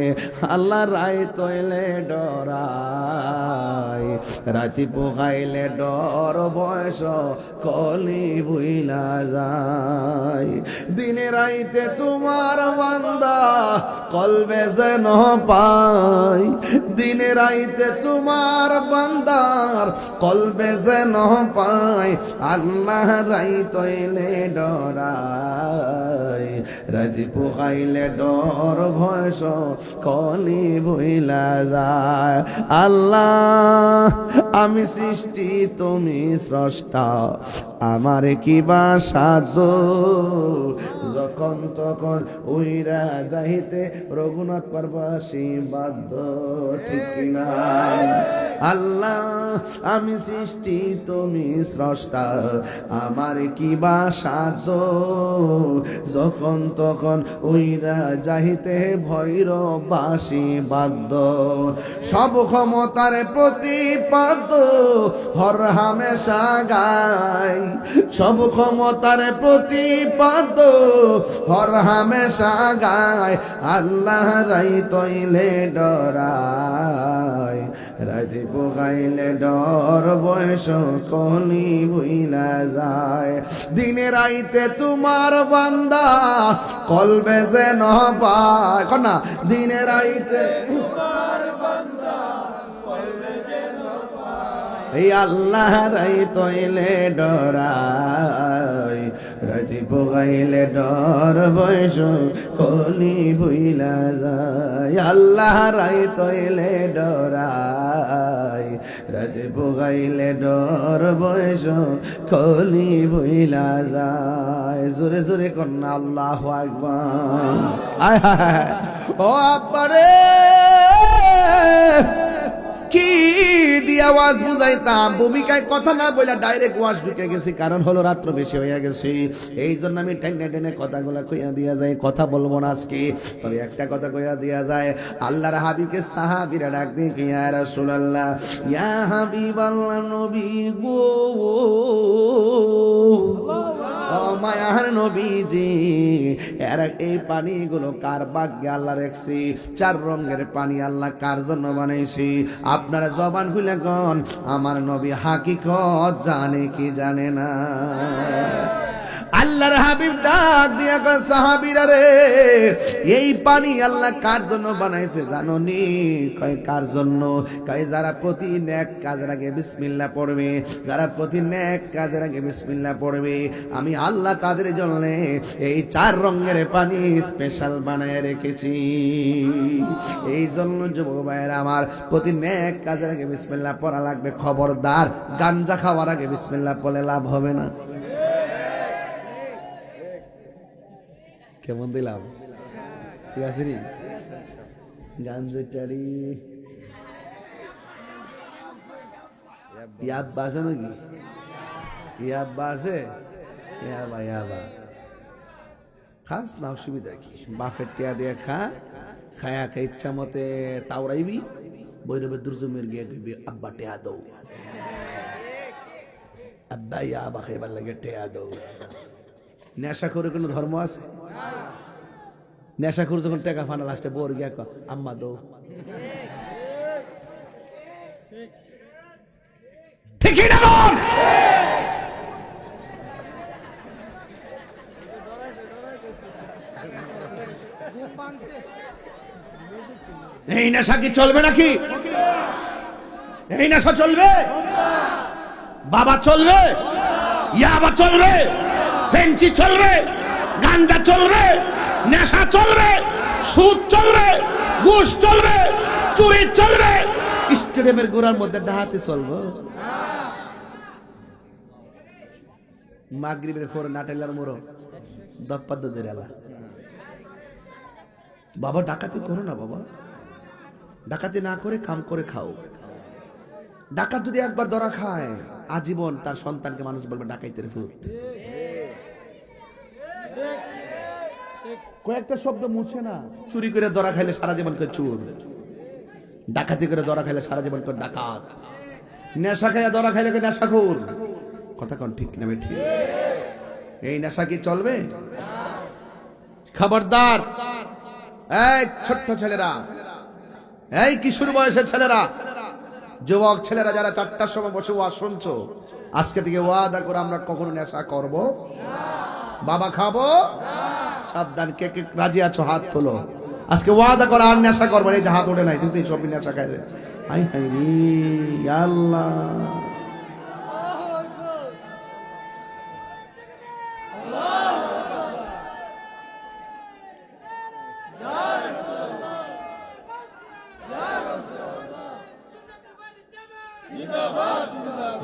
আল্লাহ রায় তৈলে ডরাই, রাতি পোহাইলে ডর বয়স কলি ভুইলা যায়। দিনে রাইতে তোমার বান্দা কলবে যেন পাই, দিনে রাইতে তোমার বান্দার কলবে যেন পাই। আল্লাহ রাই তৈলে ডরাই, রাজি পোহাইলে ডর ভয়স কলি ভইলা যায়। আল্লাহ, আমি সৃষ্টি তুমি স্রষ্টা, আমার কি বা সাধ্য, যখন তখন উইরা যাইতে রঘুনাথ পারবাসী বাধ্য, ঠিক কিনা? আল্লাহ, আমি সৃষ্টি তুমি স্রষ্টা, আমার কি বা সাধ্য, যখন তখন উইরা যাইতে ভৈরবাসী বাধ্য। সব ক্ষমতার প্রতিপাদ্য হর হামেশা গাই, সব ক্ষমতার প্রতিপাদ্য হর হামেশা গায়। আল্লাহ রাই তৈলে ডরাই, রাজি পোগাইলে ডর বয়স কলি ভুইলা যায়। দিনে রাইতে তোমার বান্দা কলবে যেন পায়, না দিনে রাইতে তোমার বান্দা কলবে যেন পায়। এই আল্লাহ রাই তৈলে ডরাই, রাজি পোগাইলে ডর বয়স কলি ভুইলা যায়। আল্লাহ রাই তৈলে ডরাই, রাজি পোগাইলে ডর বয়স কলি ভুইলা যায়। জোরে জোরে কন্যা আল্লাহু আকবার। আয় হায়, ও আব্বারে কি দিয়ে আওয়াজ বুঝাইতাম, ভূমিকায় কথা না বলে ডাইরেক্ট ওয়াজ ঢুকে গেছি। কারণ হলো রাত্র বেশি হয়ে গেছে, এই জন্য আমি টেনে টেনে কথাগুলা কইয়া দিয়া যায়। কথা বলবো না আজকে, তবে একটা কথা কইয়া দিয়া যায়। আল্লাহর হাবিবকে সাহাবীরা ডাক দিয়ে, ইয়া রাসূলুল্লাহ, ইয়া হাবিবাল্লাহ, নবী গো, ও মায়ার নবীজি, এর এই পানিগুলো কার ভাগ্যে আল্লাহ রাখছি? 4 রঙের পানি আল্লাহ কার জন্য বানাইছি? আপনারা জবান খুলে কোন আমার নবী হাকিকত জানে কি জানে না? আল্লাহর হাবিব ডাক দিয়া কয় সাহাবীরা রে, এই পানি আল্লাহ কার জন্য বানাইছে জানো নি? কয় কার জন্য? কয় যারা প্রতি নেক কাজের আগে বিসমিল্লাহ পড়বে, যারা প্রতি নেক কাজের আগে বিসমিল্লাহ পড়বে, আমি আল্লাহ তাদের জন্য এই 4 রঙের পানি স্পেশাল বানায় রেখেছি। এই জন্য যুবক ভাইয়েরা আমার, প্রতি নেক কাজের আগে বিসমিল্লাহ পড়া লাগবে। খবরদার গাঞ্জা খাওয়ার আগে বিসমিল্লাহ পড়লে লাভ হবে না। কেমন দিলাম? ঠিক আছে নি? গাঞ্জাটারি ইয়াব্বা আছে নাকি? ইয়াব্বা আছে? ইয়াবা ইয়াবা খাস না, অসুবিধা কি? বাফের টিয়া দিয়ে খা, খায়া খা ইচ্ছা মতে তাওরাইবি, বৈরবের দুর্জমের গিয়ে কইবি আব্বা টেয়া দৌ, আব্বা ইয়াবা খাইবার লাগে টেয়া দৌ। নেশা করে কোনো ধর্ম আছে? নেশা করে যখন টাকা ফানা লাস্টে বোর গিয়া আম্মা দৌ, ঠিকই না বল? এই নেশা কি চলবে নাকি? এই নেশা চলবে? বাবা চলবে? ইয়াবা চলবে? ফেন্সি চলবে? গাঞ্জা চলবে? নেশা চলবে? সুদ চলবে? ঘুষ চলবে? চুরি চলবে? স্টেডিয়ামের গোড়ার মধ্যে ডাহাতে চলবো? মাগরিবের পরে নাটেলার মোড়ো দপ্পাদের এলা। বাবা ডাকাতি করো না বাবা, ডাকাতি না করে কাম করে খাও। ডাকাত যদি একবার ধরা খায়, আজীবন তার সন্তানকে মানুষ বলবে ডাকাইতের ভূত। কয়েকটা শব্দ মুছে না। চুরি করে ধরা খাইলে সারা জীবন করে চোর, ডাকাতি করে ধরা খাইলে সারা জীবন করে ডাকাত, নেশা খাইয়া ধরা খাইলে নেশাখোর। কথা কোন ঠিক না ঠিক? এই নেশা কি চলবে? খবরদার এই ছোট্ট ছেলেরা, এই কিশোর বয়সের ছেলেরা, যুবক ছেলেরা যারা 4টার সময় বসে ওয়াজ শুনছো, আজকে থেকে ওয়াদা করে আমরা কখনো নেশা করব বাবা খাবো? সাবধান, কে কে রাজি আছো হাত তোলো। আজকে ওয়াদা করে আর নেশা করবো। এই যে হাত ওঠে নাই, তুই সব নেশা খাই রে। হাই হাই রে আল্লাহ,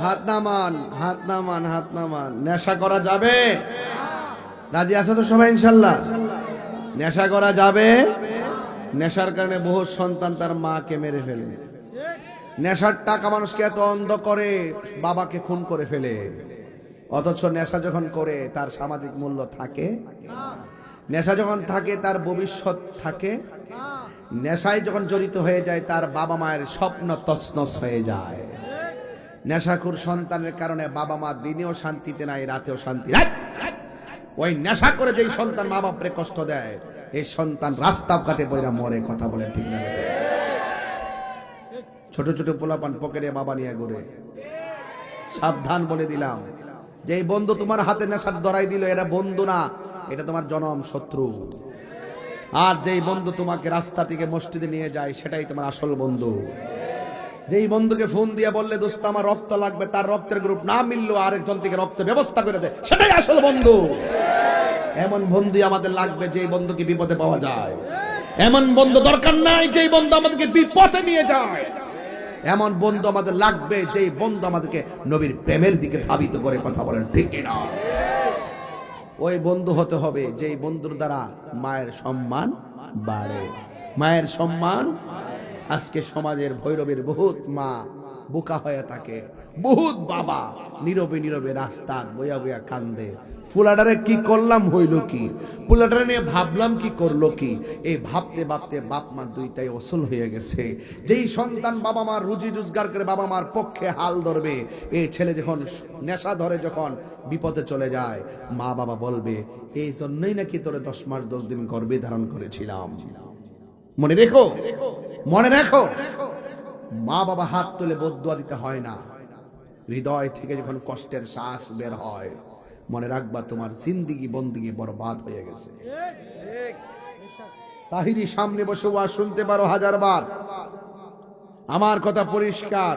হাত নামান, হাত নামান, হাত নামান। নেশা করা যাবে? রাজি আছো তো সবাই ইনশাল্লাহ? নেশা করা যাবে? নেশার কারণে বহু সন্তান তার মাকে মেরে ফেলে। নেশার টাকা মানুষকে এত অন্ধ করে, বাবাকে খুন করে ফেলে। অথচ নেশা যখন করে তার সামাজিক মূল্য থাকে, নেশা যখন থাকে তার ভবিষ্যৎ থাকে, নেশায় যখন জড়িত হয়ে যায় তার বাবা মায়ের স্বপ্ন তছনছ হয়ে যায়। নেশাখোর সন্তানের কারণে বাবা মা দিনেও শান্তিতে নাই, রাতেও শান্তি নাই। ওই নেশা করে যেই সন্তান মা বাপরে কষ্ট দেয়, এই সন্তান রাস্তা ঘাটে বইরা মরে। কথা বলেন ঠিক না? ছোট ছোট পোলাপান পকেটে বাবা নিয়ে ঘুরে। সাবধান বলে দিলাম, যে বন্ধু তোমার হাতে নেশার ধরাই দিল, এটা বন্ধু না, এটা তোমার জনম শত্রু। আর যেই বন্ধু তোমাকে রাস্তা থেকে মসজিদে নিয়ে যায়, সেটাই তোমার আসল বন্ধু। যেই বন্ধুকে ফোন দিয়ে বললে দোস্ত আমার রক্ত লাগবে, তার রক্তের গ্রুপ না মিললো আরেকজন থেকে রক্ত ব্যবস্থা করে দেয়, সেটাই আসল বন্ধু। এমন বন্ধু আমাদের লাগবে যেই বন্ধুকে বিপদে পাওয়া যায়। এমন বন্ধু দরকার নাই যেই বন্ধু আমাদেরকে বিপদে নিয়ে যায়। এমন বন্ধু আমাদের লাগবে যেই বন্ধু আমাদেরকে নবীর প্রেমের দিকে ধাবিত করে। কথা বলেন ঠিক না? ওই বন্ধু হতে হবে যেই বন্ধুর দ্বারা মায়ের সম্মান বাড়ে। মায়ের সম্মান, আজকে সমাজের ভৈরবের বহুত মা বোকা হয়ে থাকে, বহুত বাবা নীরবে নীরবে রাস্তা বইয়া বইয়া কান্দে। ফুলাডারে কি করলাম হইল কি, ফুলাডারে নিয়ে ভাবলাম কি করলো কি, এই ভাবতে ভাবতে বাপ মা দুইটাই অসল হয়ে গেছে। যেই সন্তান বাবা মার রুজি রোজগার করে বাবা মার পক্ষে হাল ধরবে, এই ছেলে যখন নেশা ধরে যখন বিপদে চলে যায়, মা বাবা বলবে এই জন্যই নাকি তোরে 10 মাস 10 দিন গর্ভে ধারণ করেছিলাম। মনে রেখো, মনে রাখো, মা বাবা হাত তুলে বদদুয়া দিতে হয় না, হৃদয় থেকে যখন কষ্টের শ্বাস বের হয়, মনে রাখবা তোমার জিন্দিগি বন্দিগি বরবাদ হয়ে গেছে। তাহিরি সামনে বসে ওয়াজ শুনতে পারো 1000 বার, আমার কথা পরিষ্কার।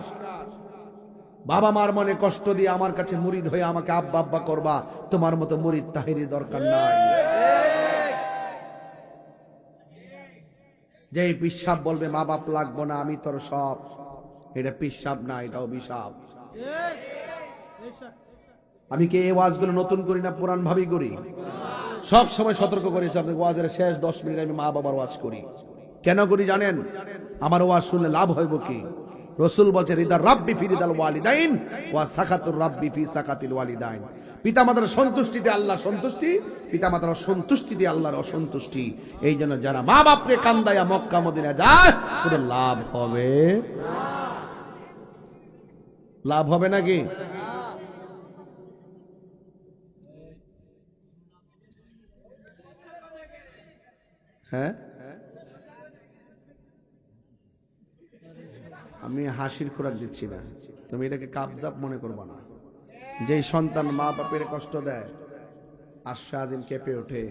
বাবা মার মনে কষ্ট দিয়ে আমার কাছে মুরিদ হয়ে আমাকে আব্বা আব্বা করবা, তোমার মতো মুরিদ তাহিরি দরকার নাই। যে পিসাব বলবে মা বাপ লাগবো না, আমি তোর সব, এটা পিসাব না, এটা অভিশাপ। আমি কি এই ওয়াজগুলো নতুন করি না পুরান ভাবেই করি? সব সময় সতর্ক করেছি আপনাদের, ওয়াজের শেষ 10 মিনিট আমি মা বাবার ওয়াজ করি। কেন করি জানেন? আমার ওয়াজ শুনলে লাভ হইব কি? রাসূল বলছে রিদা রাব্বি ফি রিদাল ওয়ালিদাইন ওয়া সাকাতুর রাব্বি ফি সাকাতিল ওয়ালিদাইন। পিতামাতার সন্তুষ্টিতে আল্লাহর সন্তুষ্টি, পিতামাতার অসন্তুষ্টিতে আল্লাহর অসন্তুষ্টি। এই জন্য যারা মা বাপরে কান্দায়া মক্কা মদিনা যায়, কোনো লাভ হবে না। লাভ হবে নাকি? হ্যাঁ, আমি হাসির খোরাক দিচ্ছি না, তুমি এটাকে কাবজাব মনে করবা না। যেই সন্তান মা বাপের কষ্ট দেয়, আশা আজিম কেঁপে ওঠে,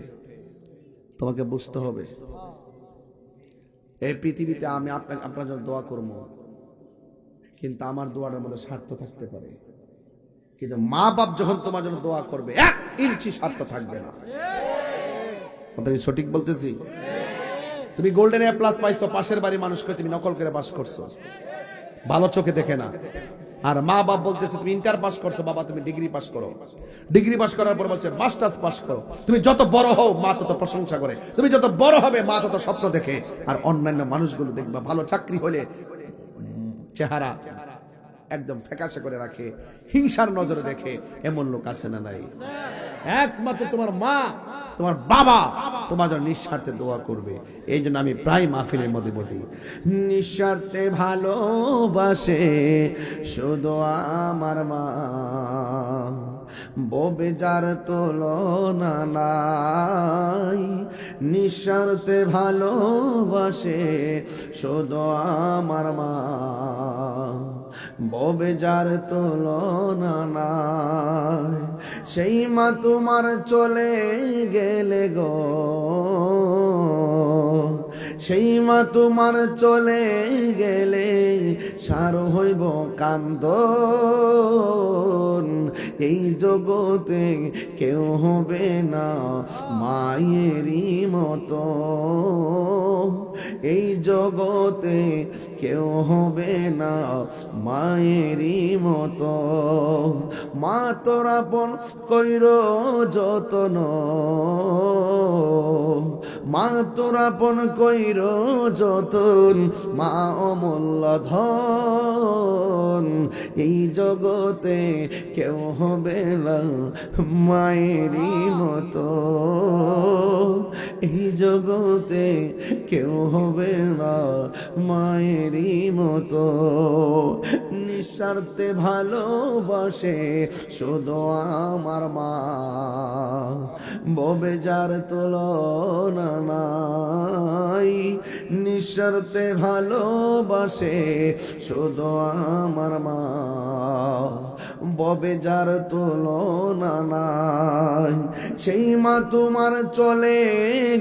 তোমাকে বুঝতে হবে এই পৃথিবীতে আমি আপনার জন্য দোয়া করব, কিন্তু আমার দোয়ার মধ্যে স্বার্থ থাকতে পারে, কিন্তু মা বাপ যখন তোমার জন্য দোয়া করবে 1 ইঞ্চি স্বার্থ থাকবে না। কথা কি সঠিক বলতেছি? তুমি গোল্ডেন এ প্লাস পাইছো, পাশের বাড়ির মানুষকে তুমি নকল করে পাস করছো, ভালো চোখে দেখে না। আর মা বাপ বলতেছে তুমি ইন্টার পাস করছো, বাবা তুমি ডিগ্রি পাস করো। ডিগ্রি পাস করার পর বলছে মাস্টার্স পাস করো। তুমি যত বড় হও মা তত প্রশংসা করে, তুমি যত বড় হবে মা তত স্বপ্ন দেখে। আর অন্যান্য মানুষগুলো দেখবা ভালো চাকরি হলে চেহারা একদম ফ্যাকাশে করে রাখে, হিংসার নজরে দেখে। এমন লোক আছে না নাই? একমাত্র তোমার মা তোমার বাবা তোমার জন্য নিঃস্বার্থে দোয়া করবে। এই জন্য আমি প্রায় মাহফিলের মধ্যে বলি, নিঃস্বার্থে ভালোবাসে শুধু আমার মা, ববে যার তুলনা নাই। নিঃস্বার্থে ভালোবাসে শুধু আমার মা, ববে যার তুলনা নাই। সেই মা তোমার চলে গেলে গো, সেই মা তোমার চলে গেলে সার হইব কান্দন। এই জগতে কেউ হবে না মায়েরই মতো, এই জগতে কেউ হবে না মায়েরই মতো। মা তোর আপন কইর যতন, মা তোর আপন কইর যতন, মা অমূল্য ধন। এই জগতে কেউ হবে না মায়েরই মতো, এই জগতে কেউ হবে না মায়েরই মতো। নিঃস্বার্থে ভালোবাসে শুধু আমার মা, ববে যার তুলনা নাই। নিঃস্বার্থে ভালোবাসে শুধু আমার মা, ববে যার তুলনা নাই। সেই মা তোমার চলে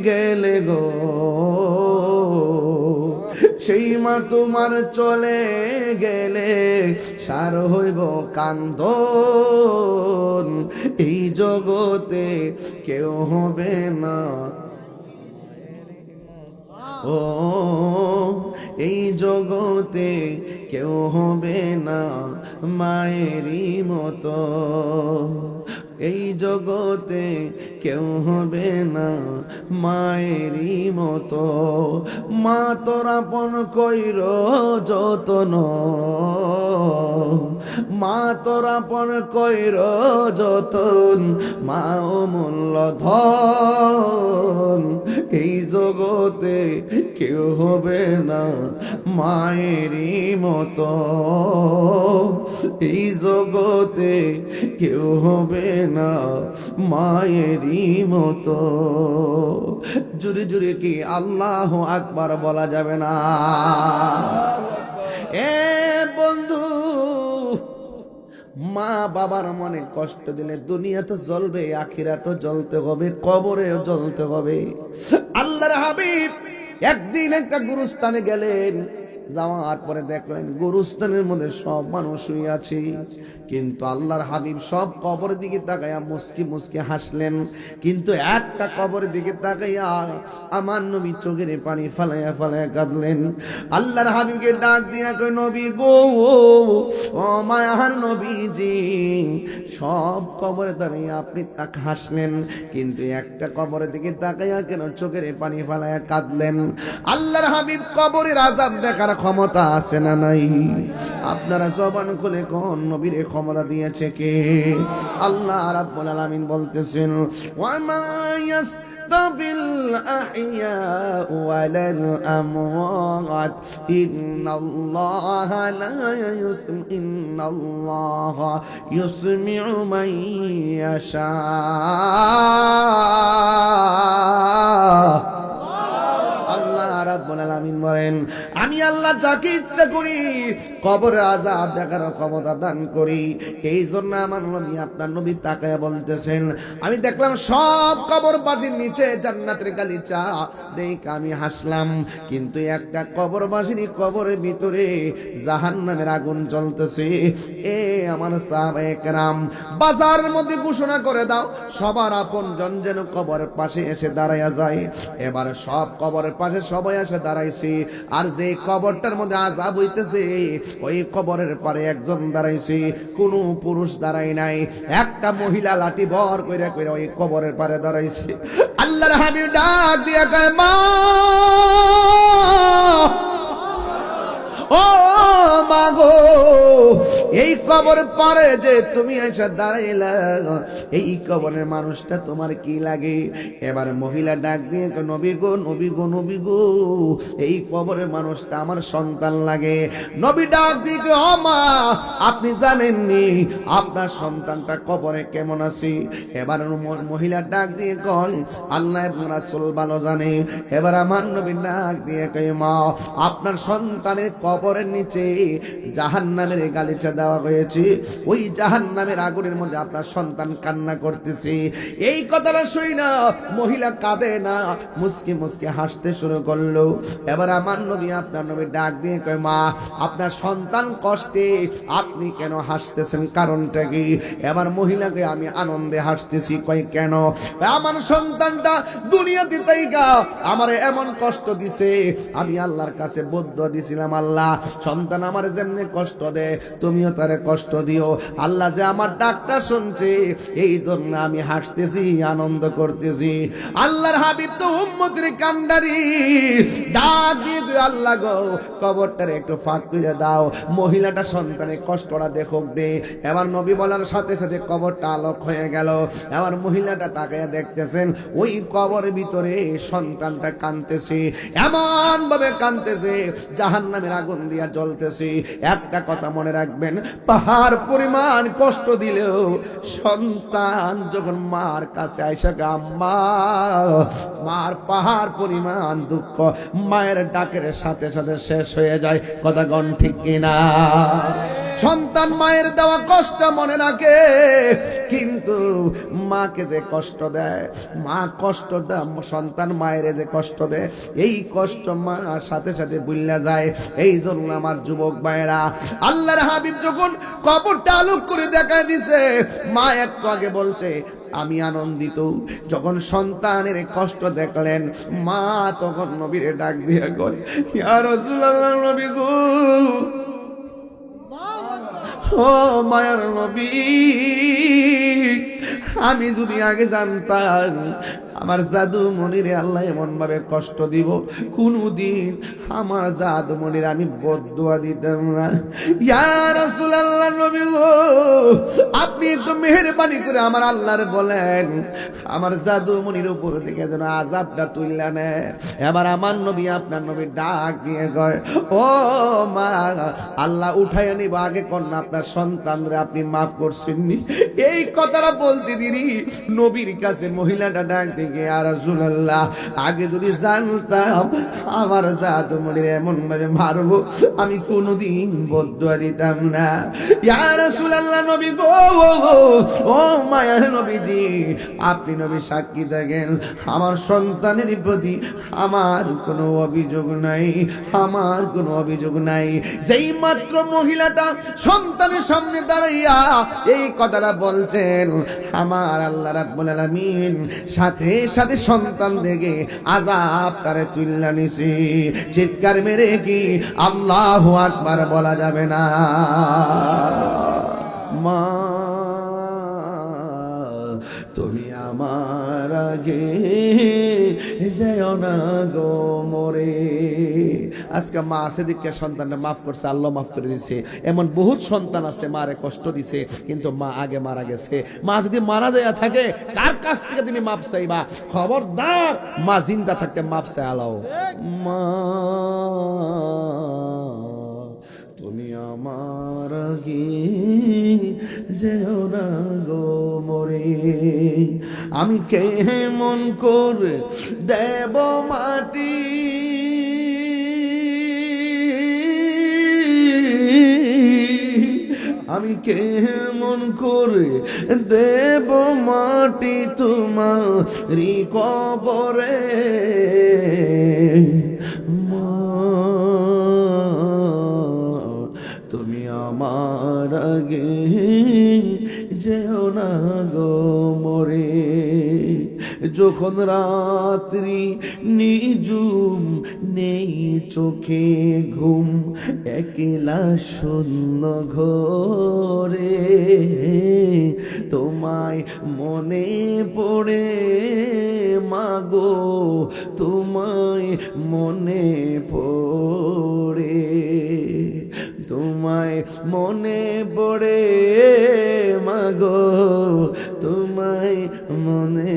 গেলে গো, সেই মা তোমার চলে গেলে সার হইব কান্দন। এই জগতে কেউ হবে না, ও এই জগতে কেউ হবে না মায়েরই মতো, এই জগতে কেউ হবে না মায়েরই মতো। মা তোর আপন কইর যতন, মা তোর আপন কইর যতন, মা অমূল্য ধন। এই জগতে কেউ হবে না মায়েরই মতো, এই জগতে কেউ হবে না মায়েরই মতো। জুড়ে জুড়ে কি আল্লাহ আকবার বলা যাবে না? এ বন্ধু, মা বাবার মনে কষ্ট দিলে দুনিয়া তো জ্বলবে, আখিরা তো জ্বলতে হবে, কবরেও জ্বলতে হবে। আল্লাহর হাবিব একদিন একটা গুরুস্থানে গেলেন, যাওয়ার পরে দেখলেন গুরুস্থানের মধ্যে সব মানুষ শুয়ে আছে, কিন্তু আল্লাহর হাবিব সব কবরের দিকে তাকাইয়া মুস্কি মুস্কি হাসলেন, কিন্তু একটা কবরের দিকে তাকাইয়া আমার নবী চোখের পানি ফালাইয়া ফালাইয়া কাঁদলেন। আল্লাহর হাবিবকে ডাক দিয়া কই, নবী গো, ও মায়ার নবীজি, সব কবরে দাঁড়িয়ে আপনি তাক হাসলেন, কিন্তু একটা কবরের দিকে তাকাইয়া কেন চোখের পানি ফালাইয়া কাঁদলেন? আল্লাহর হাবিব কবরের আযাব দেখার ক্ষমতা আছে না নাই? আপনারা জবান খুলে কোন নবীর ক্ষমতা দিয়েছে কে? আল্লাহ রাব্বুল আলামিন বলতেছেন, ওয়া মা ইয়াস্তাবিল আহইয়া ওয়ালাল আমওয়াত ইন্নাল্লাহা লা ইন্নাল্লাহা ইউসমিউ মান ইয়াশা। রাব্বুল আলামিন বলেন, আমি আল্লাহ যাকে ইচ্ছা করি কবরে আযাব দেখার ক্ষমতা দান করি। এই জন্য আমার নবী, আপনার নবী তাকায়া বলতেছেন, আমি দেখলাম সব কবরবাসীর নিচে জান্নাতের গালিচা দেখে আমি হাসলাম, কিন্তু একটা কবরবাসীর কবরের ভিতরে জাহান্নামের আগুন জ্বলতেছে। এ আমার সাহাবায়ে কেরাম, বাজারের মধ্যে ঘোষণা করে দাও সবার আপন জন যেন কবরের পাশে এসে দাঁড়ায়া যায়। এবার সব কবরের পাশে সবাই এসে দাঁড়াইছে, আর যে কবরটার মধ্যে আযাব হইতেছে ওই কবরের পারে একজন দাঁড়াইছে, কোনো পুরুষ দাঁড়ায় নাই, একটা মহিলা লাঠি ভর কইরা কইরা ওই কবরের পারে দাঁড়াইছে। আল্লাহর হাবিব ডাক দিয়া কয়, মা ও মাগো, এই কবর পারে যে তুমি এসে দাঁড়াইলা, এই কবরের মানুষটা তোমার কি লাগে? এবার মহিলা ডাক দিয়ে, নবী গো, নবী গো, নবী গো, এই কবরের মানুষটা আমার সন্তান লাগে। নবী ডাক দিয়ে, ও মা, আপনি জানেননি আপনার সন্তানটা কবরে কেমন আছে? এবার মহিলা ডাক দিয়ে কয়, আল্লাহ এবং রাসূল ভালো জানে। এবার আমার নবী ডাক দিয়ে কয়, মা, আপনার সন্তানের কবরের নিচে জাহান্নামের গালিচা দেওয়া হয়েছে, ওই জাহান্নামের আগুনের মধ্যে আপনার সন্তান কান্না করতেছে। এই কথাটা শুই না মহিলা কাঁদে না, মুস্কি মুস্কি হাসতে শুরু করলো। এবার আমার নবী, আপনার নবী ডাক দিয়ে কয়, মা, আপনার সন্তান কষ্টে, আপনি কেন হাসতেছেন, কারণটা কি? এবার মহিলাকে, আমি আনন্দে হাসতেছি। কয় কেন? আমার সন্তানটা দুনিয়াতে তাইকা আমার এমন কষ্ট দিছে, আমি আল্লাহর কাছে বদ্ধ দিছিলাম, আল্লাহ সন্তান আমার যেমনি কষ্ট দেয় তুমিও তারে কষ্ট দিও। আল্লাহ যে আমার ডাকটা শুনছে, এই জন্য আমি হাসতেছি, আনন্দ করতেছি। আল্লাহর হাবিব তো উম্মতের কান্ডারি, ডাক দিয়ে, আল্লাহ গো, কবরটারে একটু ফাঁক করে দাও, মহিলাটা সন্তানের কষ্টটা দেখুক দে। এবার নবী বলার সাথে সাথে কবরটা আলোক হয়ে গেল। এবার মহিলাটা তাকায়া দেখতেছেন ওই কবরের ভিতরে সন্তানটা কাঁদতেছে, এমন ভাবে কাঁদতেছে জাহান্নামের আগুন দিয়া জ্বলতেছে। একটা কথা মনে রাখবেন, পাহাড় পরিমাণ কষ্ট দিলেও সন্তান যখন মার কাছে আইসা আম্মা, মার পাহাড় পরিমাণ দুঃখ মায়ের ডাকের সাথে সাথে শেষ হয়ে যায়। কথা গণ ঠিক কিনা? সন্তান মায়ের দেওয়া কষ্ট মনে রাখে, কিন্তু মাকে যে কষ্ট দেয়, মা কষ্ট দেয়, সন্তান মায়ের যে কষ্ট দেয়, এই কষ্ট মা সাথে সাথে ভুলে যায়। এই জন্য আমার যুবক ভাইরা, আল্লাহর হাবিব যখন কবরটা আলোক করে দেখায় দিছে, মা একটু আগে বলছে আমি আনন্দিত। যখন সন্তানের কষ্ট দেখলেন, মা তখন নবীরে ডাক দিয়ে কয়, ইয়া রাসূলুল্লাহ, নবী গো, ও মায়ার নবী, আমি যদি আগে জানতাম আমার জাদু মনিরে আল্লাহ এমন ভাবে কষ্ট দিব, কোনদিন আমার জাদু মনির আমি বদদুয়া দিতাম না। ইয়া রাসূলুল্লাহ, নবী গো, আপনি একটু মেহেরবানি করে আমার আল্লাহর বলেন আমার জাদু মনির উপর থেকে যেন আযাবটা তুইলা নেয়। এবার আমার নবী আপনার নবী ডাক দিয়ে কয়, ও মা, আল্লাহ উঠায় নিব, আগে কন্যা আপনার সন্তানরা আপনি মাফ করছেননি। এই কথাটা বলতে দিরি নবীর কাছে মহিলাটা ডাক দিয়ে, ইয়া রাসূলুল্লাহ, আগে যদি জানতাম আমার জাদু মনির এমন ভাবে মারবো, আমি কোনোদিন বদদুয়া দিতাম না। ইয়া রাসূলুল্লাহ, নবী গো, ও মায়ার নবীজি, আপনি নবী সাক্ষী থাকেন আমার সন্তানের প্রতি আমার কোনো অভিযোগ নাই, আমার কোনো অভিযোগ নাই। যেই মাত্র মহিলাটা সন্তানের সামনে দাঁড়াইয়া এই কথাটা বলছেন, আমার আল্লাহ রাব্বুল আলামিন সাথে সাথে সন্তান থেকে আযাব তারে তুইলা নিছি। চিৎকার মেরে কি আল্লাহু আকবার বলা যাবে না? মা, তুমি আমার আগে যেও না গো মরে। আজকে মা আছে দিকে সন্তানটা মাফ করছে, আল্লাহ মাফ করে দিছে। এমন বহুত সন্তান আছে মারে কষ্ট দিছে, কিন্তু মা আগে মারা গেছে। মা যদি মারা যায় থাকে, কার কাছ থেকে তুমি মাফ চাইবা? খবরদার, মা জিন্দা থাকতে মাফ চাই আলাও। মা, তুমি আমার আগে যেও না গো মরে। আমি কেমন করে দেব মাটি, আমি কেমন করে দেব মাটি তোমারি কবরে। মা, তুমি আমার আগে যেও না গো মরে। যখন রাত্রি নিঝুম, নেই চোখে ঘুম, একলা শূন্য ঘরে, তোমায় মনে পড়ে মাগো, তোমায় মনে পড়ে, তোমায় মনে পড়ে মাগো, তোমায় মনে